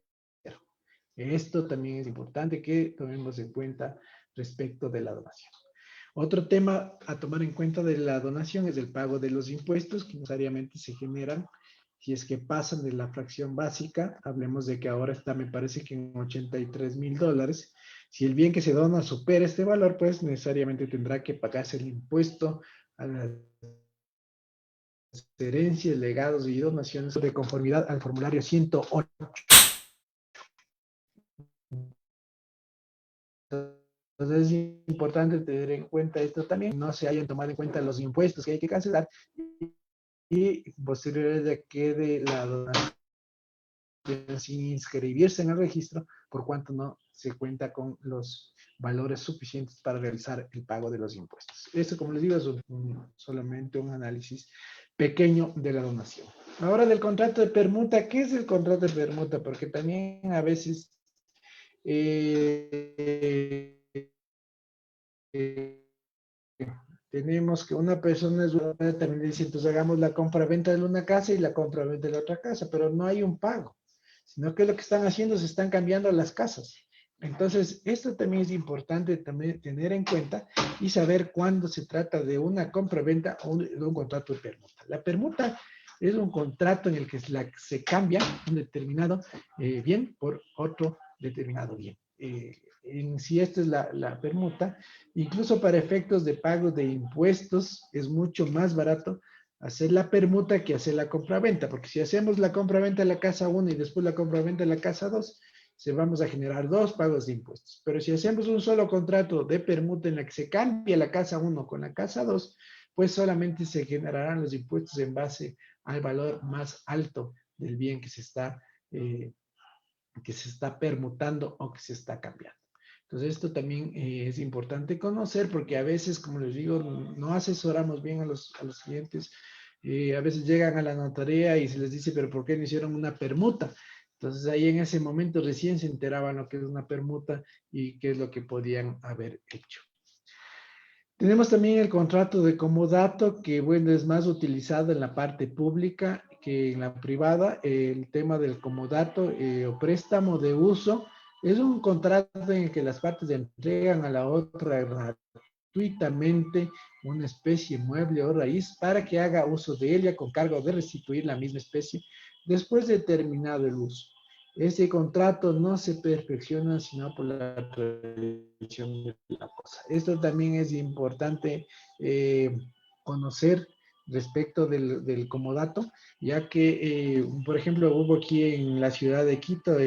Esto también es importante que tomemos en cuenta respecto de la donación. Otro tema a tomar en cuenta de la donación es el pago de los impuestos que necesariamente se generan si es que pasan de la fracción básica. Hablemos de que ahora está, me parece que en $83,000. Si el bien que se dona supera este valor, pues necesariamente tendrá que pagarse el impuesto a las herencias, legados y donaciones de conformidad al formulario 108. Entonces es importante tener en cuenta esto también, no se hayan tomado en cuenta los impuestos que hay que cancelar y posteriormente quede la donación sin inscribirse en el registro, por cuanto no se cuenta con los valores suficientes para realizar el pago de los impuestos. Esto, como les digo, es solamente un análisis pequeño de la donación. Ahora del contrato de permuta. ¿Qué es el contrato de permuta? Porque también a veces tenemos que una persona es una, también dice, entonces hagamos la compra-venta de una casa y la compra-venta de la otra casa, pero no hay un pago, sino que lo que están haciendo se están cambiando las casas. Entonces, esto también es importante también tener en cuenta y saber cuándo se trata de una compra-venta o de un contrato de permuta. La permuta es un contrato en el que se cambia un determinado bien por otro determinado bien. En sí, esta es la permuta. Incluso para efectos de pago de impuestos es mucho más barato hacer la permuta que hacer la compraventa, porque si hacemos la compraventa de la casa 1 y después la compraventa de la casa 2, se vamos a generar dos pagos de impuestos. Pero si hacemos un solo contrato de permuta en la que se cambia la casa 1 con la casa 2, pues solamente se generarán los impuestos en base al valor más alto del bien que se está permutando o que se está cambiando. Entonces, esto también es importante conocer porque a veces, como les digo, no asesoramos bien a los clientes. A veces llegan a la notaría y se les dice, pero ¿por qué no hicieron una permuta? Entonces, ahí en ese momento recién se enteraban lo que es una permuta y qué es lo que podían haber hecho. Tenemos también el contrato de comodato, que bueno, es más utilizado en la parte pública que en la privada. El tema del comodato o préstamo de uso es un contrato en el que las partes entregan a la otra gratuitamente una especie mueble o raíz para que haga uso de ella con cargo de restituir la misma especie después de terminado el uso. Ese contrato no se perfecciona sino por la tradición de la cosa. Esto también es importante conocer respecto del comodato, ya que, por ejemplo, hubo aquí en la ciudad de Quito,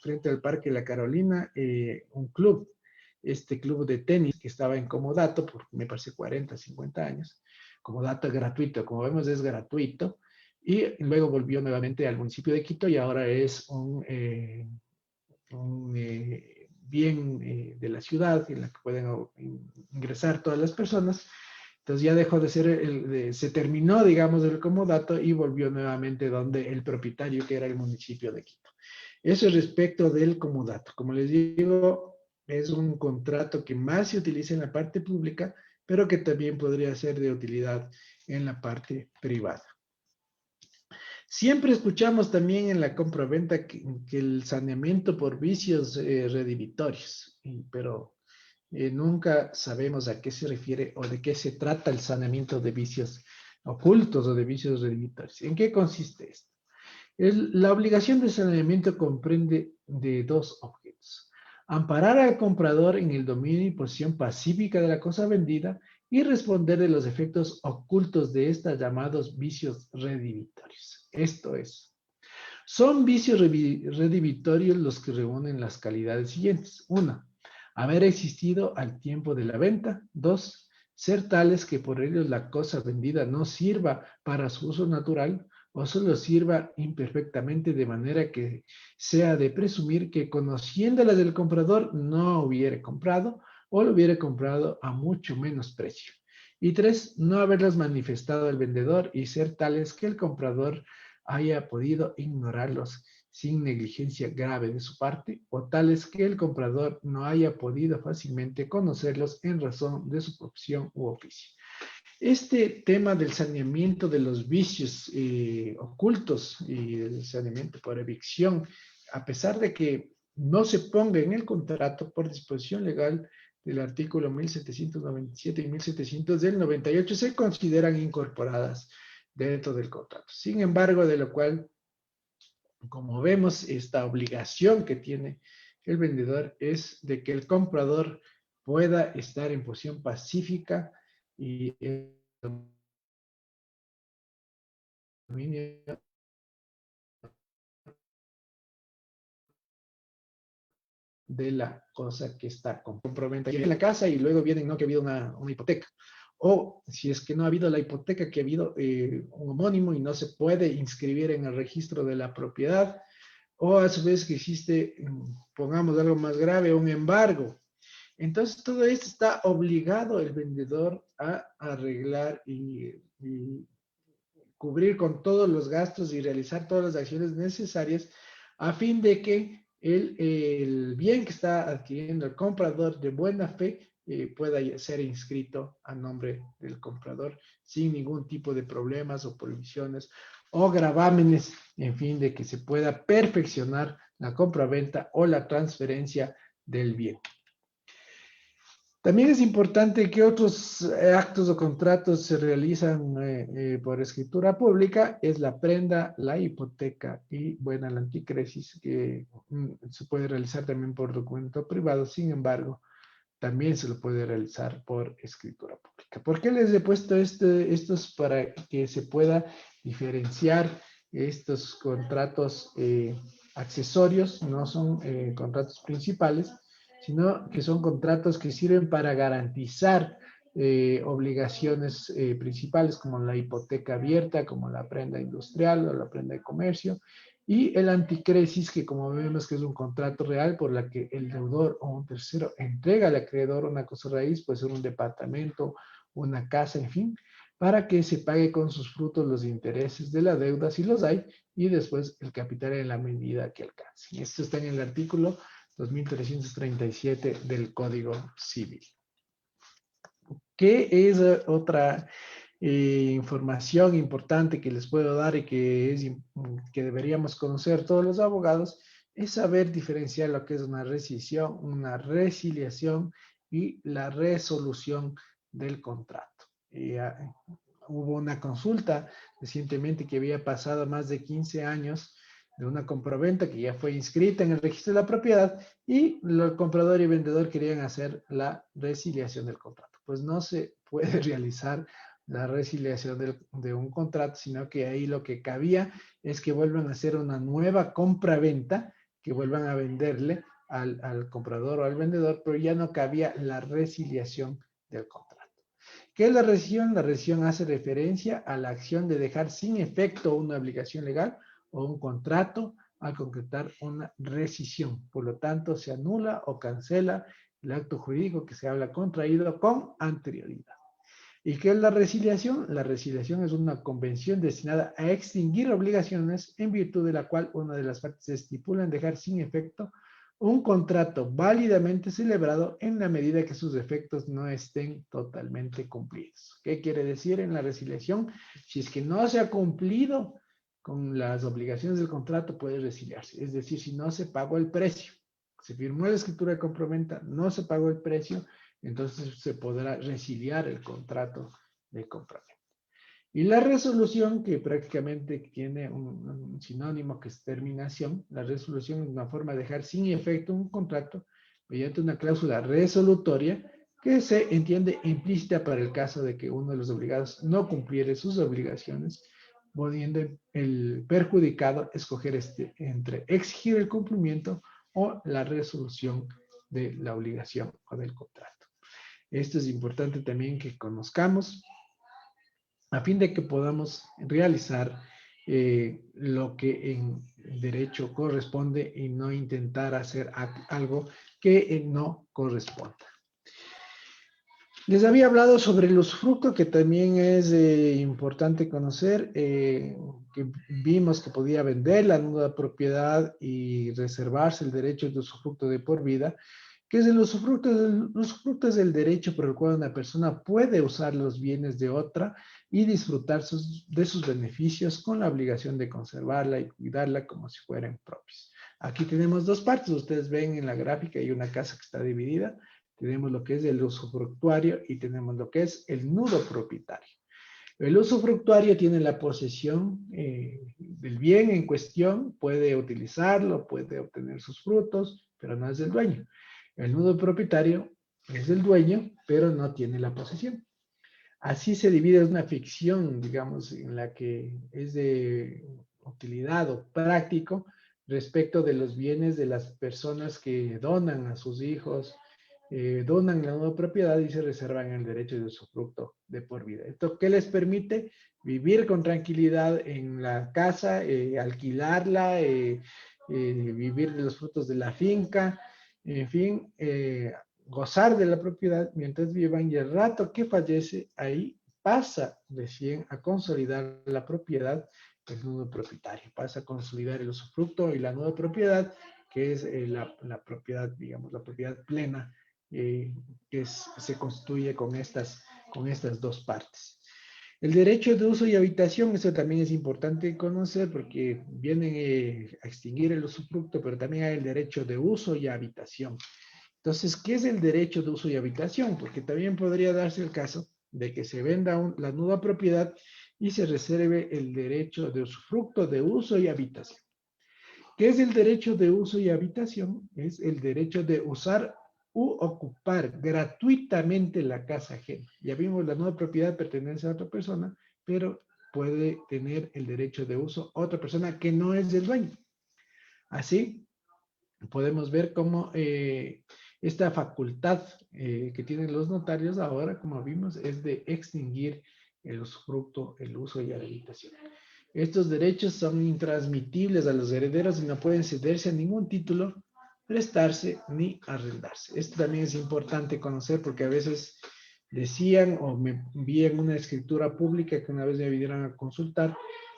frente al Parque La Carolina, un club, este club de tenis que estaba en comodato por, me parece, 40, 50 años. Comodato gratuito, como vemos es gratuito, y luego volvió nuevamente al municipio de Quito y ahora es un bien de la ciudad en la que pueden ingresar todas las personas. Entonces ya dejó de ser, se terminó, digamos, el comodato y volvió nuevamente donde el propietario, que era el municipio de Quito. Eso es respecto del comodato. Como les digo, es un contrato que más se utiliza en la parte pública, pero que también podría ser de utilidad en la parte privada. Siempre escuchamos también en la compraventa que el saneamiento por vicios redimitorios, pero nunca sabemos a qué se refiere o de qué se trata el saneamiento de vicios ocultos o de vicios redimitorios. ¿En qué consiste esto? La obligación de saneamiento comprende de dos objetos: amparar al comprador en el dominio y posesión pacífica de la cosa vendida y responder de los efectos ocultos de estas, llamados vicios redivitorios. Esto es, son vicios redivitorios los que reúnen las calidades siguientes. 1. Haber existido al tiempo de la venta. 2. Ser tales que por ellos la cosa vendida no sirva para su uso natural o solo sirva imperfectamente, de manera que sea de presumir que, conociéndolas del comprador, no hubiera comprado o lo hubiera comprado a mucho menos precio. Y 3. No haberlas manifestado al vendedor y ser tales que el comprador haya podido ignorarlos sin negligencia grave de su parte, o tales que el comprador no haya podido fácilmente conocerlos en razón de su profesión u oficio. Este tema del saneamiento de los vicios ocultos y del saneamiento por evicción, a pesar de que no se ponga en el contrato por disposición legal del artículo 1797 y 1700 del 98, se consideran incorporadas dentro del contrato. Sin embargo, de lo cual, como vemos, esta obligación que tiene el vendedor es de que el comprador pueda estar en posición pacífica y dominio de la cosa que está comprometida en la casa, y luego vienen, no, que ha habido una hipoteca. O si es que no ha habido la hipoteca, que ha habido un homónimo y no se puede inscribir en el registro de la propiedad. O a su vez que existe, pongamos algo más grave, un embargo. Entonces todo esto está obligado el vendedor a arreglar y cubrir con todos los gastos y realizar todas las acciones necesarias a fin de que el bien que está adquiriendo el comprador de buena fe pueda ser inscrito a nombre del comprador sin ningún tipo de problemas o prohibiciones o gravámenes, en fin, de que se pueda perfeccionar la compraventa o la transferencia del bien. También es importante que otros actos o contratos se realizan por escritura pública, es la prenda, la hipoteca y, bueno, la anticresis, que se puede realizar también por documento privado. Sin embargo, también se lo puede realizar por escritura pública. ¿Por qué les he puesto estos? Para que se pueda diferenciar estos contratos accesorios, no son contratos principales, sino que son contratos que sirven para garantizar obligaciones principales, como la hipoteca abierta, como la prenda industrial o la prenda de comercio, y el anticresis, que como vemos que es un contrato real por la que el deudor o un tercero entrega al acreedor una cosa raíz, puede ser un departamento, una casa, en fin, para que se pague con sus frutos los intereses de la deuda, si los hay, y después el capital en la medida que alcance. Esto está en el artículo 2337 del Código Civil. ¿Qué es otra información importante que les puedo dar y que deberíamos conocer todos los abogados? Es saber diferenciar lo que es una rescisión, una resiliación y la resolución del contrato. Hubo una consulta recientemente que había pasado más de 15 años de una compraventa que ya fue inscrita en el registro de la propiedad, y el comprador y vendedor querían hacer la resiliación del contrato. Pues no se puede realizar la resiliación de un contrato, sino que ahí lo que cabía es que vuelvan a hacer una nueva compraventa, que vuelvan a venderle al comprador o al vendedor, pero ya no cabía la resiliación del contrato. ¿Qué es la rescisión? La rescisión hace referencia a la acción de dejar sin efecto una obligación legal o un contrato al concretar una rescisión. Por lo tanto, se anula o cancela el acto jurídico que se habla contraído con anterioridad. ¿Y qué es la resiliación? La resiliación es una convención destinada a extinguir obligaciones en virtud de la cual una de las partes estipula en dejar sin efecto un contrato válidamente celebrado en la medida que sus efectos no estén totalmente cumplidos. ¿Qué quiere decir en la resiliación? Si es que no se ha cumplido con las obligaciones del contrato, puede resiliarse. Es decir, si no se pagó el precio, se firmó la escritura de compraventa, no se pagó el precio, entonces se podrá resiliar el contrato de compraventa. Y la resolución, que prácticamente tiene un sinónimo que es terminación, la resolución es una forma de dejar sin efecto un contrato mediante una cláusula resolutoria que se entiende implícita para el caso de que uno de los obligados no cumpliere sus obligaciones, pudiendo el perjudicado escoger entre exigir el cumplimiento o la resolución de la obligación o del contrato. Esto es importante también que conozcamos a fin de que podamos realizar lo que en derecho corresponde y no intentar hacer algo que no corresponda. Les había hablado sobre el usufructo, que también es importante conocer, que vimos que podía vender la nuda propiedad y reservarse el derecho de usufructo de por vida, que es el usufructo. El usufructo es el derecho por el cual una persona puede usar los bienes de otra y disfrutar de sus beneficios con la obligación de conservarla y cuidarla como si fueran propios. Aquí tenemos dos partes. Ustedes ven en la gráfica hay una casa que está dividida. Tenemos lo que es el usufructuario y tenemos lo que es el nudo propietario. El usufructuario tiene la posesión del bien en cuestión, puede utilizarlo, puede obtener sus frutos, pero no es el dueño. El nudo propietario es el dueño, pero no tiene la posesión. Así se divide, es una ficción, digamos, en la que es de utilidad o práctico respecto de los bienes de las personas que donan a sus hijos, donan la nueva propiedad y se reservan el derecho de usufructo de por vida. ¿Esto qué les permite? Vivir con tranquilidad en la casa, alquilarla, vivir de los frutos de la finca, en fin, gozar de la propiedad mientras vivan, y el rato que fallece, ahí pasa recién a consolidar la propiedad el nudo propietario, pasa a consolidar el usufructo y la nueva propiedad, que es la propiedad, digamos, la propiedad plena, se constituye con estas dos partes. El derecho de uso y habitación, eso también es importante conocer porque vienen a extinguir el usufructo, pero también hay el derecho de uso y habitación. Entonces, ¿qué es el derecho de uso y habitación? Porque también podría darse el caso de que se venda la nueva propiedad y se reserve el derecho de usufructo, de uso y habitación. ¿Qué es el derecho de uso y habitación? Es el derecho de usar u ocupar gratuitamente la casa ajena. Ya vimos, la nueva propiedad pertenece a otra persona, pero puede tener el derecho de uso otra persona que no es el dueño. Así, podemos ver cómo esta facultad que tienen los notarios ahora, como vimos, es de extinguir el usufructo, el uso y la habitación. Estos derechos son intransmitibles a los herederos y no pueden cederse a ningún título, prestarse ni arrendarse. Esto también es importante conocer porque a veces decían o me envían una escritura pública que una vez me vinieron a consultar,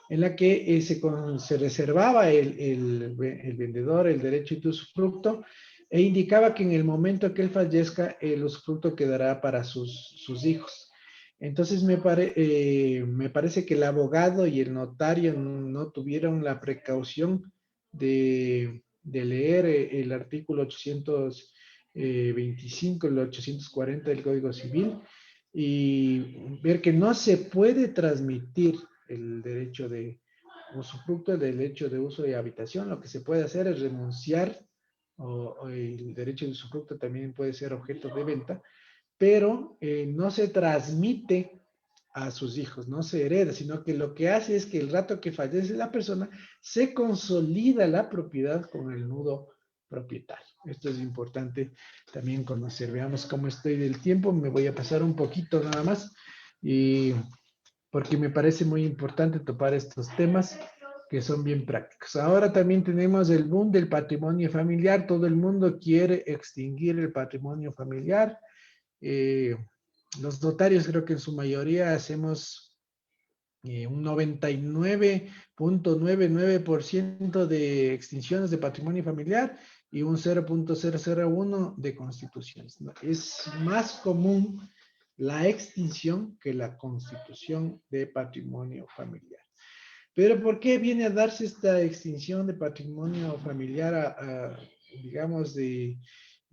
en la que se reservaba el vendedor el derecho de usufructo e indicaba que en el momento que él fallezca, el usufructo quedará para sus hijos. Entonces me parece que el abogado y el notario no tuvieron la precaución de leer el artículo 825, el 840 del Código Civil y ver que no se puede transmitir el derecho de usufructo, el derecho de uso y habitación. Lo que se puede hacer es renunciar o el derecho de usufructo también puede ser objeto de venta, pero no se transmite a sus hijos, no se hereda, sino que lo que hace es que el rato que fallece la persona, se consolida la propiedad con el nudo propietario. Esto es importante también conocer. Veamos cómo estoy del tiempo, me voy a pasar un poquito nada más, y porque me parece muy importante topar estos temas que son bien prácticos. Ahora también tenemos el boom del patrimonio familiar, todo el mundo quiere extinguir el patrimonio familiar. Los notarios creo que en su mayoría hacemos un 99.99% de extinciones de patrimonio familiar y un 0.001 de constituciones. Es más común la extinción que la constitución de patrimonio familiar. Pero ¿por qué viene a darse esta extinción de patrimonio familiar, digamos,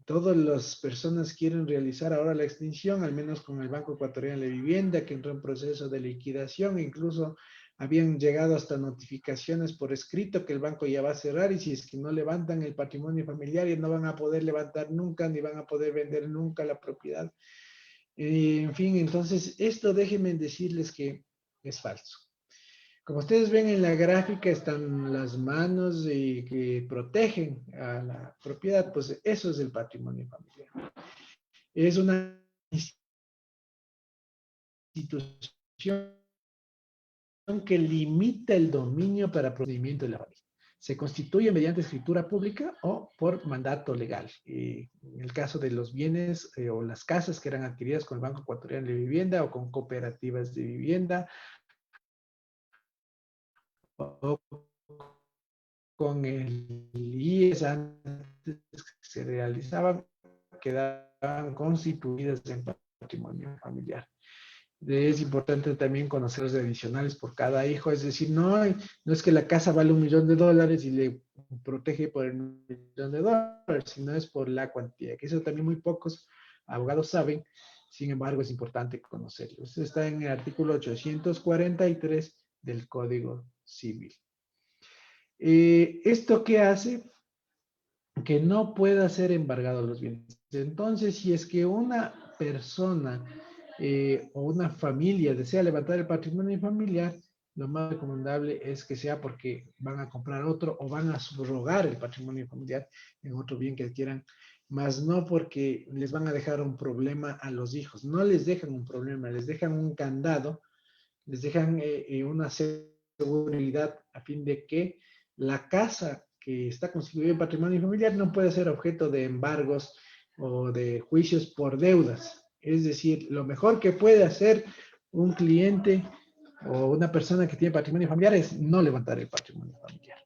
todas las personas quieren realizar ahora la extinción, al menos con el Banco Ecuatoriano de Vivienda, que entró en proceso de liquidación, incluso habían llegado hasta notificaciones por escrito que el banco ya va a cerrar y si es que no levantan el patrimonio familiar, ya no van a poder levantar nunca, ni van a poder vender nunca la propiedad. En fin, entonces, esto déjenme decirles que es falso. Como ustedes ven en la gráfica, están las manos que protegen a la propiedad, pues eso es el patrimonio familiar. Es una institución que limita el dominio para procedimiento de la familia. Se constituye mediante escritura pública o por mandato legal. En el caso de los bienes o las casas que eran adquiridas con el Banco Ecuatoriano de Vivienda o con cooperativas de vivienda o con el IES antes que se realizaban, quedaban constituidas en patrimonio familiar. Es importante también conocer los adicionales por cada hijo, es decir, no es que la casa vale $1.000.000 y le protege por el $1.000.000, sino es por la cuantía, que eso también muy pocos abogados saben, sin embargo es importante conocerlo. Eso está en el artículo 843 del Código Civil. ¿Esto qué hace? Que no pueda ser embargado los bienes. Entonces, si es que una persona o una familia desea levantar el patrimonio familiar, lo más recomendable es que sea porque van a comprar otro o van a subrogar el patrimonio familiar en otro bien que adquieran, más no porque les van a dejar un problema a los hijos. No les dejan un problema, les dejan un candado, les dejan una seguridad a fin de que la casa que está constituida en patrimonio familiar no puede ser objeto de embargos o de juicios por deudas. Es decir, lo mejor que puede hacer un cliente o una persona que tiene patrimonio familiar es no levantar el patrimonio familiar.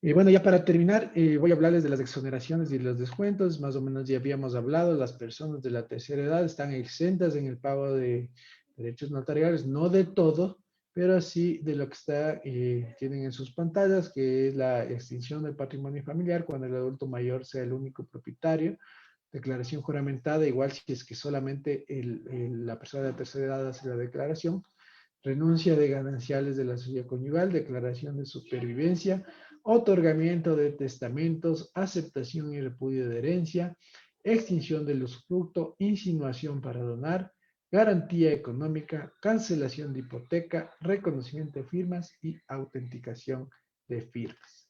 Bueno, ya para terminar, voy a hablarles de las exoneraciones y los descuentos. Más o menos ya habíamos hablado, las personas de la tercera edad están exentas en el pago de derechos notariales, no de todo, pero sí de lo que tienen en sus pantallas, que es la extinción del patrimonio familiar cuando el adulto mayor sea el único propietario, declaración juramentada, igual si es que solamente la persona de la tercera edad hace la declaración, renuncia de gananciales de la sociedad conyugal, declaración de supervivencia, otorgamiento de testamentos, aceptación y repudio de herencia, extinción del usufructo, insinuación para donar, garantía económica, cancelación de hipoteca, reconocimiento de firmas y autenticación de firmas.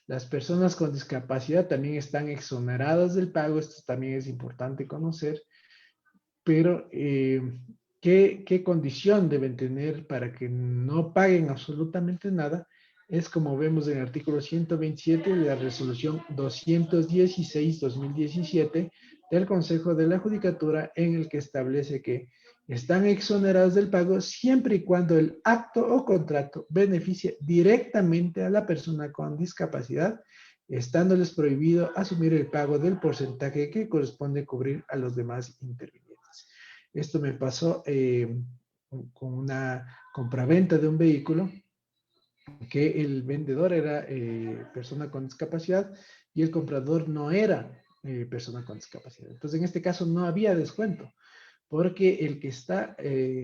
Las personas con discapacidad también están exoneradas del pago, esto también es importante conocer, pero ¿qué condición deben tener para que no paguen absolutamente nada? Es como vemos en el artículo 127 de la resolución 216-2017 del Consejo de la Judicatura, en el que establece que están exonerados del pago siempre y cuando el acto o contrato beneficie directamente a la persona con discapacidad, estándoles prohibido asumir el pago del porcentaje que corresponde cubrir a los demás intervinientes. Esto me pasó con una compraventa de un vehículo, que el vendedor era persona con discapacidad y el comprador no era persona con discapacidad. Entonces, en este caso no había descuento, porque el que está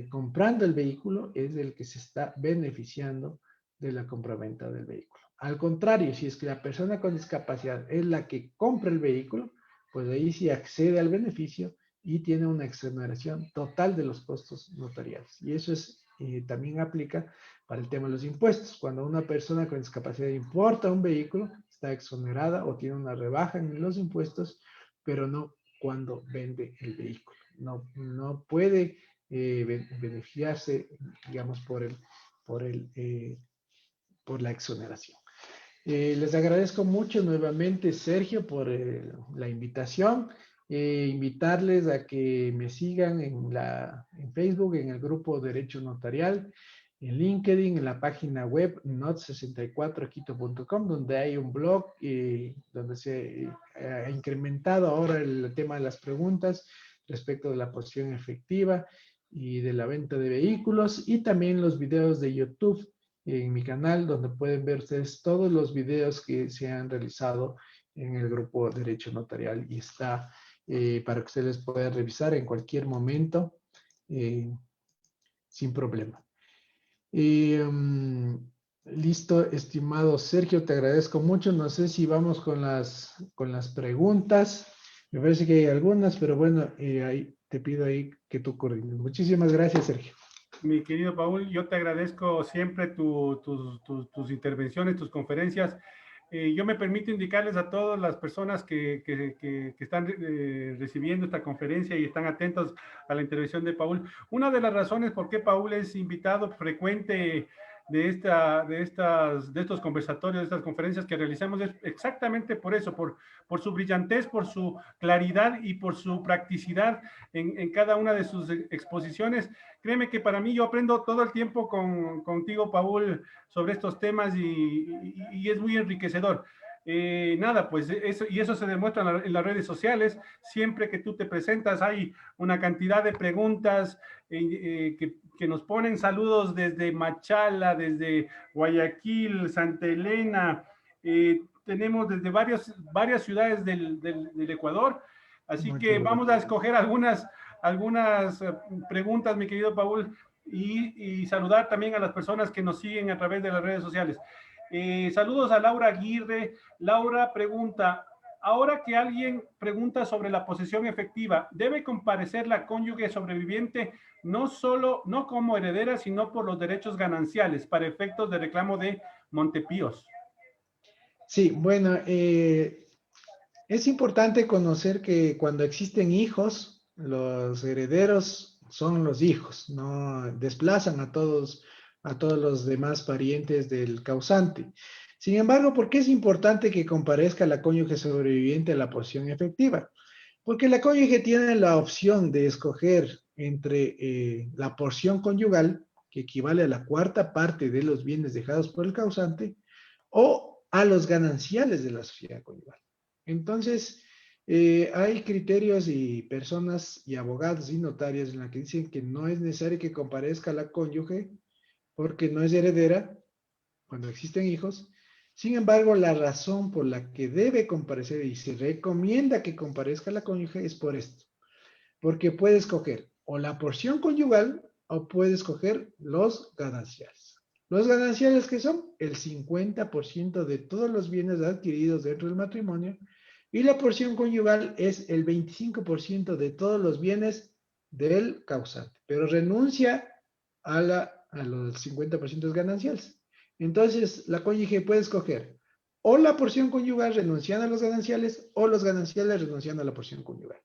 comprando el vehículo es el que se está beneficiando de la compraventa del vehículo. Al contrario, si es que la persona con discapacidad es la que compra el vehículo, pues ahí sí accede al beneficio y tiene una exoneración total de los costos notariales. Y eso también aplica para el tema de los impuestos. Cuando una persona con discapacidad importa un vehículo, está exonerada o tiene una rebaja en los impuestos, pero no cuando vende el vehículo. No puede beneficiarse, digamos, por la exoneración. Les agradezco mucho nuevamente, Sergio, por la invitación. Invitarles a que me sigan en Facebook, en el grupo Derecho Notarial, en LinkedIn, en la página web not64quito.com, donde hay un blog donde se ha incrementado ahora el tema de las preguntas respecto de la posición efectiva y de la venta de vehículos, y también los videos de YouTube en mi canal, donde pueden ver ustedes todos los videos que se han realizado en el grupo Derecho Notarial y está para que ustedes puedan revisar en cualquier momento sin problema. Listo, estimado Sergio, te agradezco mucho. No sé si vamos con las preguntas. Me parece que hay algunas, pero bueno, ahí te pido ahí que tú coordines. Muchísimas gracias, Sergio. Mi querido Paul, yo te agradezco siempre tus intervenciones, tus conferencias. Yo me permito indicarles a todas las personas que están recibiendo esta conferencia y están atentos a la intervención de Paul. Una de las razones por qué Paul es invitado frecuente de estos conversatorios, de estas conferencias que realizamos, es exactamente por eso, por su brillantez, por su claridad y por su practicidad en cada una de sus exposiciones. Créeme que para mí yo aprendo todo el tiempo contigo, Paul, sobre estos temas y es muy enriquecedor. Nada, pues eso se demuestra en las redes sociales. Siempre que tú te presentas hay una cantidad de preguntas que nos ponen saludos desde Machala, desde Guayaquil, Santa Elena. Tenemos desde varias ciudades del Ecuador. Así Muchas que vamos gracias. a escoger algunas preguntas, mi querido Paul, y saludar también a las personas que nos siguen a través de las redes sociales. Saludos a Laura Aguirre. Laura pregunta, ahora que alguien pregunta sobre la posesión efectiva, ¿debe comparecer la cónyuge sobreviviente no como heredera, sino por los derechos gananciales para efectos de reclamo de Montepíos? Sí, bueno, es importante conocer que cuando existen hijos, los herederos son los hijos, no desplazan a todos los demás parientes del causante. Sin embargo, ¿por qué es importante que comparezca la cónyuge sobreviviente a la posesión efectiva? Porque la cónyuge tiene la opción de escoger entre la porción conyugal, que equivale a la cuarta parte de los bienes dejados por el causante, o a los gananciales de la sociedad conyugal. Entonces, hay criterios y personas y abogados y notarios en la que dicen que no es necesario que comparezca la cónyuge porque no es heredera cuando existen hijos. Sin embargo, la razón por la que debe comparecer y se recomienda que comparezca la cónyuge es por esto, porque puede escoger o la porción conyugal o puede escoger los gananciales. Los gananciales que son el 50% de todos los bienes adquiridos dentro del matrimonio y la porción conyugal es el 25% de todos los bienes del causante, pero renuncia a los 50% gananciales. Entonces, la cónyuge puede escoger o la porción conyugal renunciando a los gananciales o los gananciales renunciando a la porción conyugal.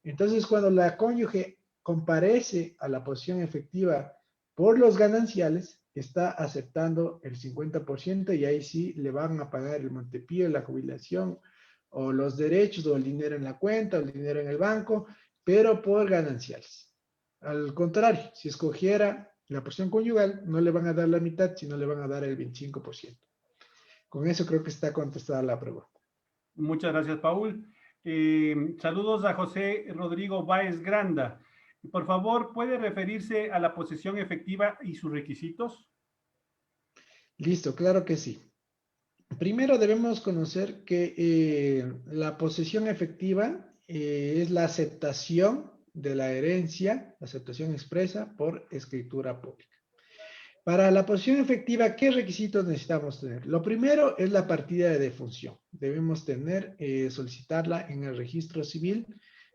Entonces, cuando la cónyuge comparece a la posición efectiva por los gananciales, está aceptando el 50% y ahí sí le van a pagar el montepío, la jubilación o los derechos o el dinero en la cuenta o el dinero en el banco, pero por gananciales. Al contrario, si escogiera la porción conyugal, no le van a dar la mitad, sino le van a dar el 25%. Con eso creo que está contestada la pregunta. Muchas gracias, Paul. Saludos a José Rodrigo Báez Granda. Por favor, ¿puede referirse a la posesión efectiva y sus requisitos? Listo, claro que sí. Primero debemos conocer que la posesión efectiva es la aceptación de la herencia, la aceptación expresa por escritura pública. Para la posesión efectiva, ¿qué requisitos necesitamos tener? Lo primero es la partida de defunción. Debemos solicitarla en el registro civil,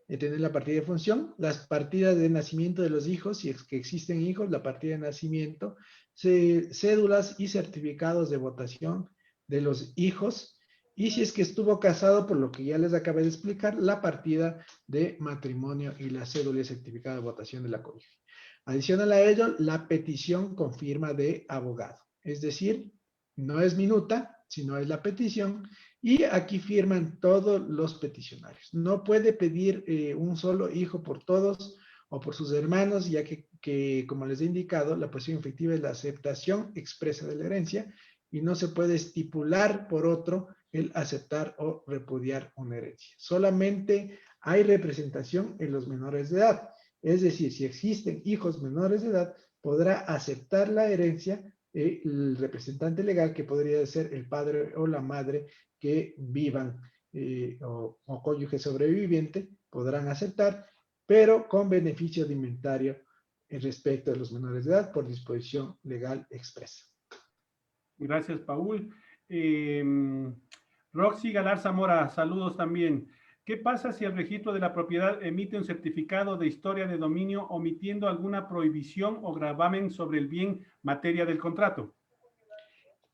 tener la partida de defunción, las partidas de nacimiento de los hijos, si es que existen hijos, la partida de nacimiento, cédulas y certificados de votación de los hijos, y si es que estuvo casado, por lo que ya les acabé de explicar, la partida de matrimonio y la cédula y certificado de votación de la cónyuge. Adicional a ello, la petición con firma de abogado. Es decir, no es minuta, sino es la petición y aquí firman todos los peticionarios. No puede pedir un solo hijo por todos o por sus hermanos, ya que, como les he indicado, la posesión efectiva es la aceptación expresa de la herencia y no se puede estipular por otro el aceptar o repudiar una herencia. Solamente hay representación en los menores de edad. Es decir, si existen hijos menores de edad, podrá aceptar la herencia el representante legal, que podría ser el padre o la madre que vivan o cónyuge sobreviviente podrán aceptar, pero con beneficio de inventario en respecto de los menores de edad por disposición legal expresa. Gracias, Paul. Eh, Roxy Galarza Mora, saludos también. ¿Qué pasa si el registro de la propiedad emite un certificado de historia de dominio omitiendo alguna prohibición o gravamen sobre el bien materia del contrato?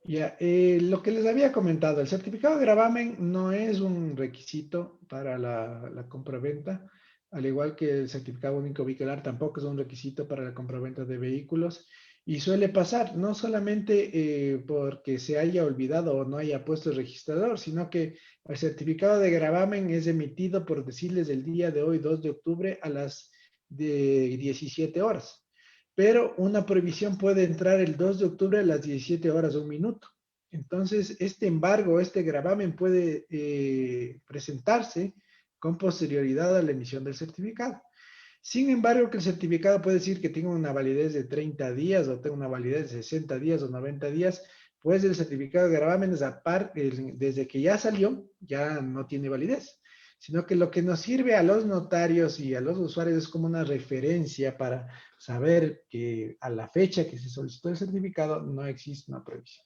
Ya, lo que les había comentado, el certificado de gravamen no es un requisito para la compraventa, al igual que el certificado único vehicular tampoco es un requisito para la compraventa de vehículos. Y suele pasar, no solamente porque se haya olvidado o no haya puesto el registrador, sino que el certificado de gravamen es emitido, por decirles, el día de hoy, 2 de octubre, a las de 17 horas. Pero una prohibición puede entrar el 2 de octubre a las 17 horas, 1 minuto. Entonces, este embargo, este gravamen puede presentarse con posterioridad a la emisión del certificado. Sin embargo, que el certificado puede decir que tenga una validez de 30 días o tenga una validez de 60 días o 90 días, pues el certificado de gravamen desde que ya salió, ya no tiene validez, sino que lo que nos sirve a los notarios y a los usuarios es como una referencia para saber que a la fecha que se solicitó el certificado no existe una prohibición.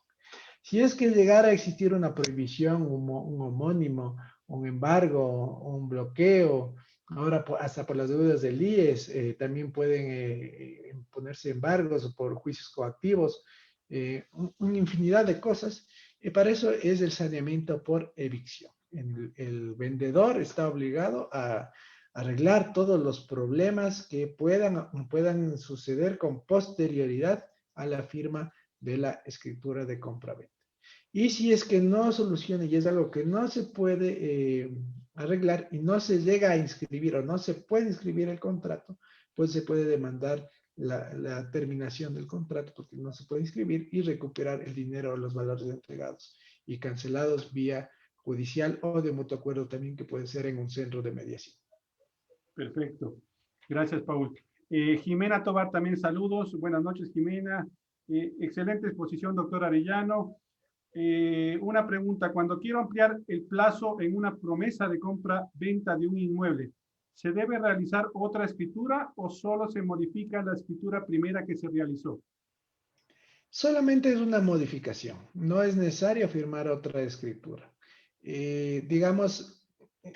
Si es que llegara a existir una prohibición, un homónimo, un embargo, un bloqueo, ahora hasta por las deudas del IES, también pueden ponerse embargos por juicios coactivos, una infinidad de cosas. Y para eso es el saneamiento por evicción. El vendedor está obligado a arreglar todos los problemas que puedan suceder con posterioridad a la firma de la escritura de compraventa. Y si es que no soluciona y es algo que no se puede arreglar y no se llega a inscribir o no se puede inscribir el contrato, pues se puede demandar la terminación del contrato porque no se puede inscribir y recuperar el dinero o los valores entregados y cancelados vía judicial o de mutuo acuerdo también, que puede ser en un centro de mediación. Perfecto. Gracias, Paul. Jimena Tobar, también saludos. Buenas noches, Jimena. Excelente exposición, doctor Arellano. Una pregunta. Cuando quiero ampliar el plazo en una promesa de compra-venta de un inmueble, ¿se debe realizar otra escritura o solo se modifica la escritura primera que se realizó? Solamente es una modificación, no es necesario firmar otra escritura. Digamos,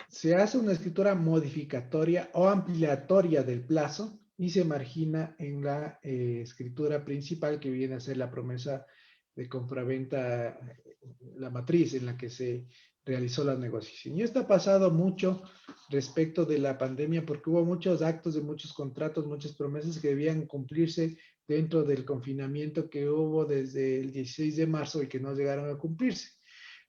se hace una escritura modificatoria o ampliatoria del plazo y se margina en la escritura principal, que viene a ser la promesa de compraventa, la matriz en la que se realizó la negociación. Y esto ha pasado mucho respecto de la pandemia porque hubo muchos actos de muchos contratos, muchas promesas que debían cumplirse dentro del confinamiento que hubo desde el 16 de marzo y que no llegaron a cumplirse.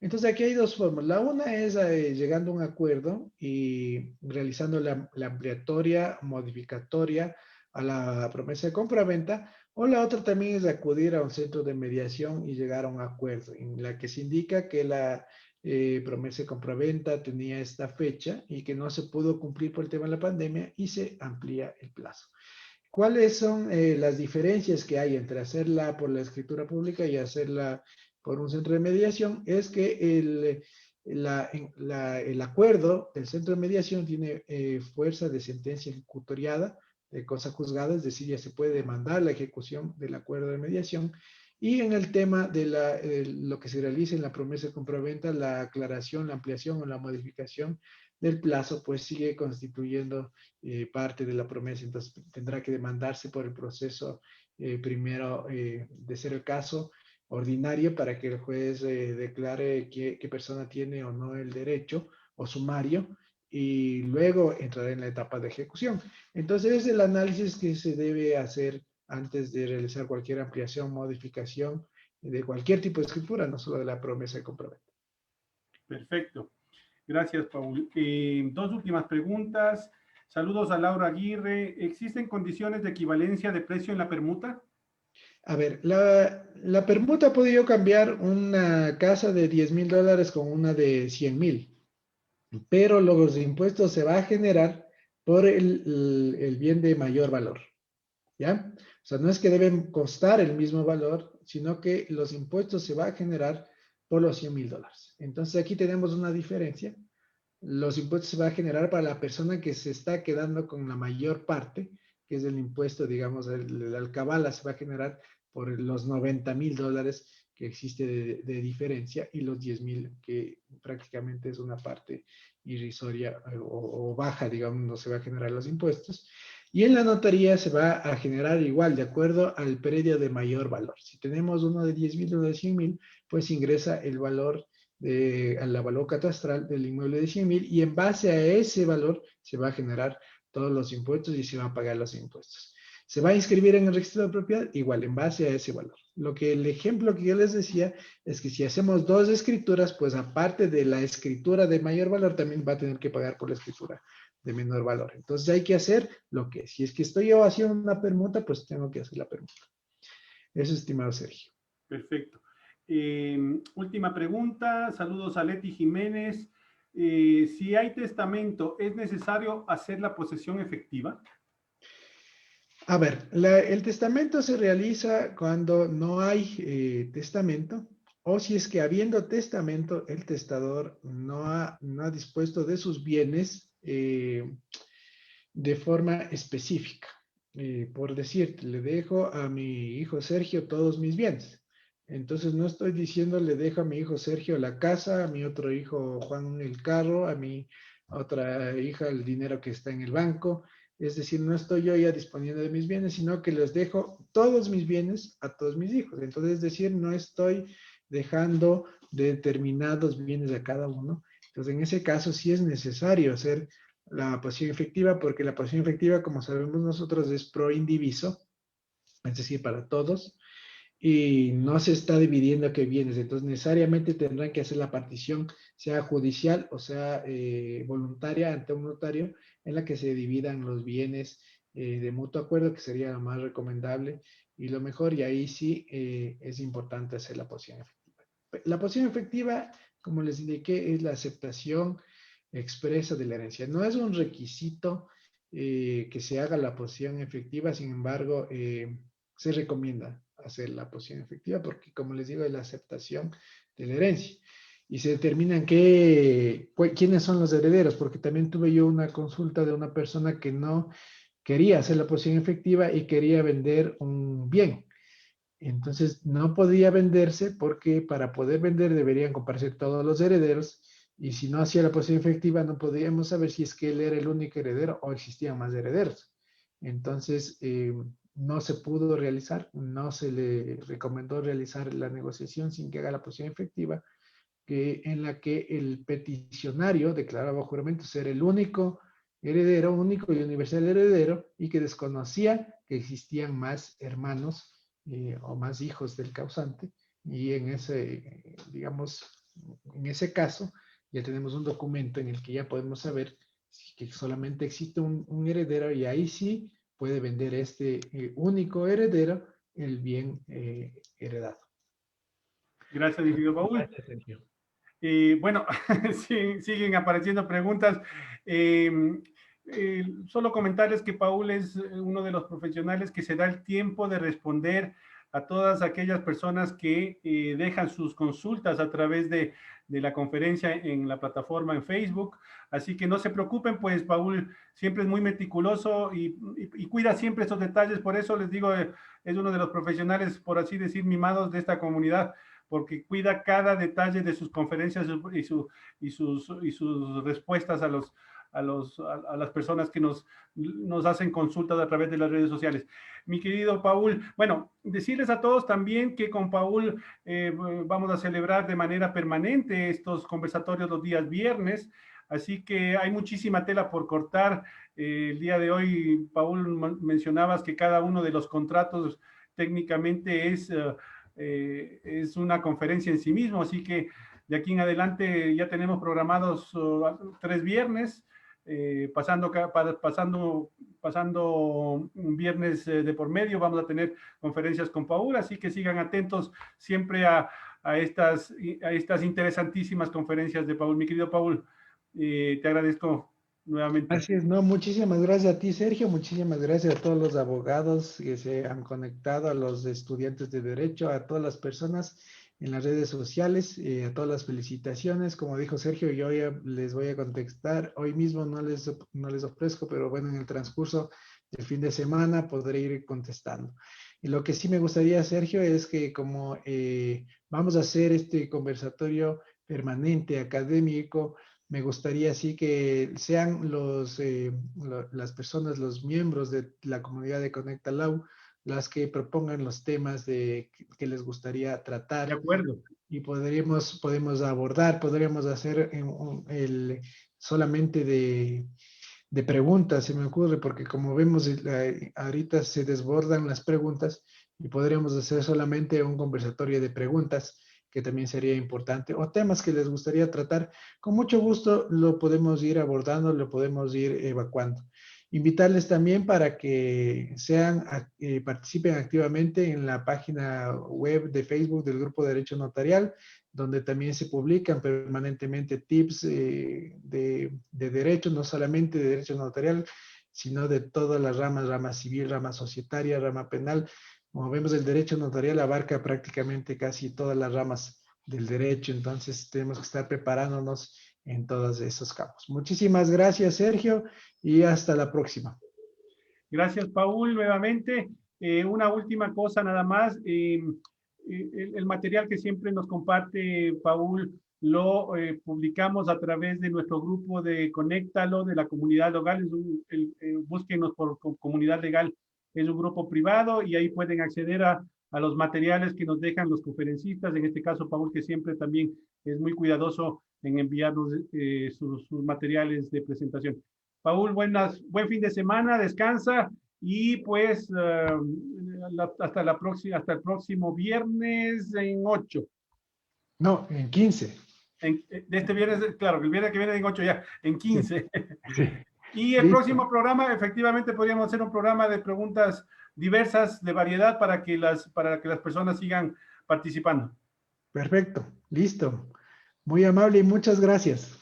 Entonces aquí hay dos formas. La una es llegando a un acuerdo y realizando la ampliatoria, modificatoria a la promesa de compra-venta, o la otra también es acudir a un centro de mediación y llegar a un acuerdo en la que se indica que la promesa de compraventa tenía esta fecha y que no se pudo cumplir por el tema de la pandemia y se amplía el plazo. ¿Cuáles son las diferencias que hay entre hacerla por la escritura pública y hacerla por un centro de mediación? Es que el acuerdo del centro de mediación tiene fuerza de sentencia ejecutoriada, de cosa juzgada, es decir, ya se puede demandar la ejecución del acuerdo de mediación. Y en el tema de lo que se realiza en la promesa de compraventa, la aclaración, la ampliación o la modificación del plazo, pues sigue constituyendo parte de la promesa. Entonces tendrá que demandarse por el proceso primero, de ser el caso ordinario, para que el juez declare qué persona tiene o no el derecho, o sumario, y luego entrará en la etapa de ejecución. Entonces es el análisis que se debe hacer antes de realizar cualquier ampliación, modificación de cualquier tipo de escritura, no solo de la promesa de compraventa. Perfecto. Gracias, Paul. Dos últimas preguntas. Saludos a Laura Aguirre. ¿Existen condiciones de equivalencia de precio en la permuta? A ver, la permuta ha podido cambiar una casa de $10,000 con una de 100,000, pero los impuestos se va a generar por el bien de mayor valor, ¿ya? O sea, no es que deben costar el mismo valor, sino que los impuestos se va a generar por los $100,000. Entonces aquí tenemos una diferencia, los impuestos se va a generar para la persona que se está quedando con la mayor parte, que es el impuesto, digamos, el alcabala se va a generar por los $90,000 que existe de diferencia y los 10,000 que prácticamente es una parte irrisoria o baja, digamos, no se va a generar los impuestos. Y en la notaría se va a generar igual, de acuerdo al predio de mayor valor. Si tenemos uno de 10,000, uno de 100,000, pues ingresa el valor al valor catastral del inmueble de 100,000 y en base a ese valor se va a generar todos los impuestos y se van a pagar los impuestos. ¿Se va a inscribir en el registro de propiedad? Igual, en base a ese valor. El ejemplo que yo les decía es que si hacemos dos escrituras, pues aparte de la escritura de mayor valor, también va a tener que pagar por la escritura de menor valor. Entonces hay que hacer lo que, si es que estoy yo haciendo una permuta, pues tengo que hacer la permuta. Eso, estimado Sergio. Perfecto. Última pregunta. Saludos a Leti Jiménez. Si hay testamento, ¿es necesario hacer la posesión efectiva? A ver, el testamento se realiza cuando no hay testamento o si es que habiendo testamento, el testador no ha dispuesto de sus bienes de forma específica. Por decir, le dejo a mi hijo Sergio todos mis bienes. Entonces no estoy diciendo le dejo a mi hijo Sergio la casa, a mi otro hijo Juan el carro, a mi otra hija el dinero que está en el banco. Es decir, no estoy yo ya disponiendo de mis bienes, sino que les dejo todos mis bienes a todos mis hijos. Entonces, es decir, no estoy dejando determinados bienes a cada uno. Entonces, en ese caso sí es necesario hacer la posición efectiva, porque la posición efectiva, como sabemos nosotros, es pro indiviso, es decir, para todos, y no se está dividiendo qué bienes. Entonces, necesariamente tendrán que hacer la partición, sea judicial o sea voluntaria ante un notario, en la que se dividan los bienes de mutuo acuerdo, que sería lo más recomendable y lo mejor, y ahí sí es importante hacer la posición efectiva. La posición efectiva, como les indiqué, es la aceptación expresa de la herencia. No es un requisito que se haga la posición efectiva, sin embargo, se recomienda hacer la posición efectiva porque, como les digo, es la aceptación de la herencia. Y se determinan quiénes son los herederos, porque también tuve yo una consulta de una persona que no quería hacer la posición efectiva y quería vender un bien. Entonces no podía venderse porque para poder vender deberían comprarse todos los herederos y si no hacía la posición efectiva no podíamos saber si es que él era el único heredero o existían más herederos. Entonces no se pudo realizar, no se le recomendó realizar la negociación sin que haga la posición efectiva, en la que el peticionario declaraba bajo juramento ser el único heredero, único y universal heredero y que desconocía que existían más hermanos o más hijos del causante, y en ese, digamos, en ese caso ya tenemos un documento en el que ya podemos saber que solamente existe un heredero y ahí sí puede vender este único heredero el bien heredado. Gracias, ingeniero Paul. Bueno, siguen apareciendo preguntas. Solo comentarles que Paul es uno de los profesionales que se da el tiempo de responder a todas aquellas personas que dejan sus consultas a través de la conferencia en la plataforma en Facebook. Así que no se preocupen, pues Paul siempre es muy meticuloso y cuida siempre estos detalles. Por eso les digo, es uno de los profesionales, por así decir, mimados de esta comunidad, porque cuida cada detalle de sus conferencias y sus respuestas a las personas que nos hacen consultas a través de las redes sociales. Mi querido Paul, bueno, decirles a todos también que con Paul vamos a celebrar de manera permanente estos conversatorios los días viernes, así que hay muchísima tela por cortar. El día de hoy, Paul, mencionabas que cada uno de los contratos técnicamente es una conferencia en sí mismo, así que de aquí en adelante ya tenemos programados 3 viernes, pasando un viernes de por medio, vamos a tener conferencias con Paul, así que sigan atentos siempre a estas interesantísimas conferencias de Paul. Mi querido Paul, te agradezco nuevamente. Así es, no, muchísimas gracias a ti, Sergio, muchísimas gracias a todos los abogados que se han conectado, a los estudiantes de Derecho, a todas las personas en las redes sociales. A todas las felicitaciones. Como dijo Sergio, yo ya les voy a contestar. Hoy mismo no les ofrezco, pero bueno, en el transcurso del fin de semana podré ir contestando. Y lo que sí me gustaría, Sergio, es que como vamos a hacer este conversatorio permanente, académico, me gustaría así que sean las personas, los miembros de la comunidad de Conecta Lau, las que propongan los temas que les gustaría De tratar acuerdo. y podemos abordar, podríamos hacer solamente de preguntas, se me ocurre, porque como vemos, ahorita se desbordan las preguntas y podríamos hacer solamente un conversatorio de preguntas, que también sería importante, o temas que les gustaría tratar. Con mucho gusto lo podemos ir abordando, lo podemos ir evacuando. Invitarles también para que participen activamente en la página web de Facebook del Grupo de Derecho Notarial, donde también se publican permanentemente tips de derecho, no solamente de derecho notarial, sino de todas las ramas, rama civil, rama societaria, rama penal. Como vemos, el derecho notarial abarca prácticamente casi todas las ramas del derecho, entonces tenemos que estar preparándonos en todos esos campos. Muchísimas gracias, Sergio, y hasta la próxima. Gracias, Paul, nuevamente. Una última cosa nada más. El material que siempre nos comparte Paul lo publicamos a través de nuestro grupo de Conéctalo, de la comunidad legal. Búsquenos por comunidad legal. Es un grupo privado y ahí pueden acceder a los materiales que nos dejan los conferencistas. En este caso, Paul, que siempre también es muy cuidadoso en enviarnos sus materiales de presentación. Paul, buen fin de semana, descansa y pues hasta el próximo viernes en 8. No, en 15. De este viernes, claro, el viernes que viene en 8 ya, en 15. Sí. Y el Listo. próximo programa, efectivamente, podríamos hacer un programa de preguntas diversas, de variedad, para que las personas sigan participando. Perfecto, listo. Muy amable y muchas gracias.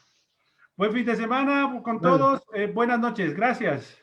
Buen fin de semana con Vale. todos. Buenas noches. Gracias.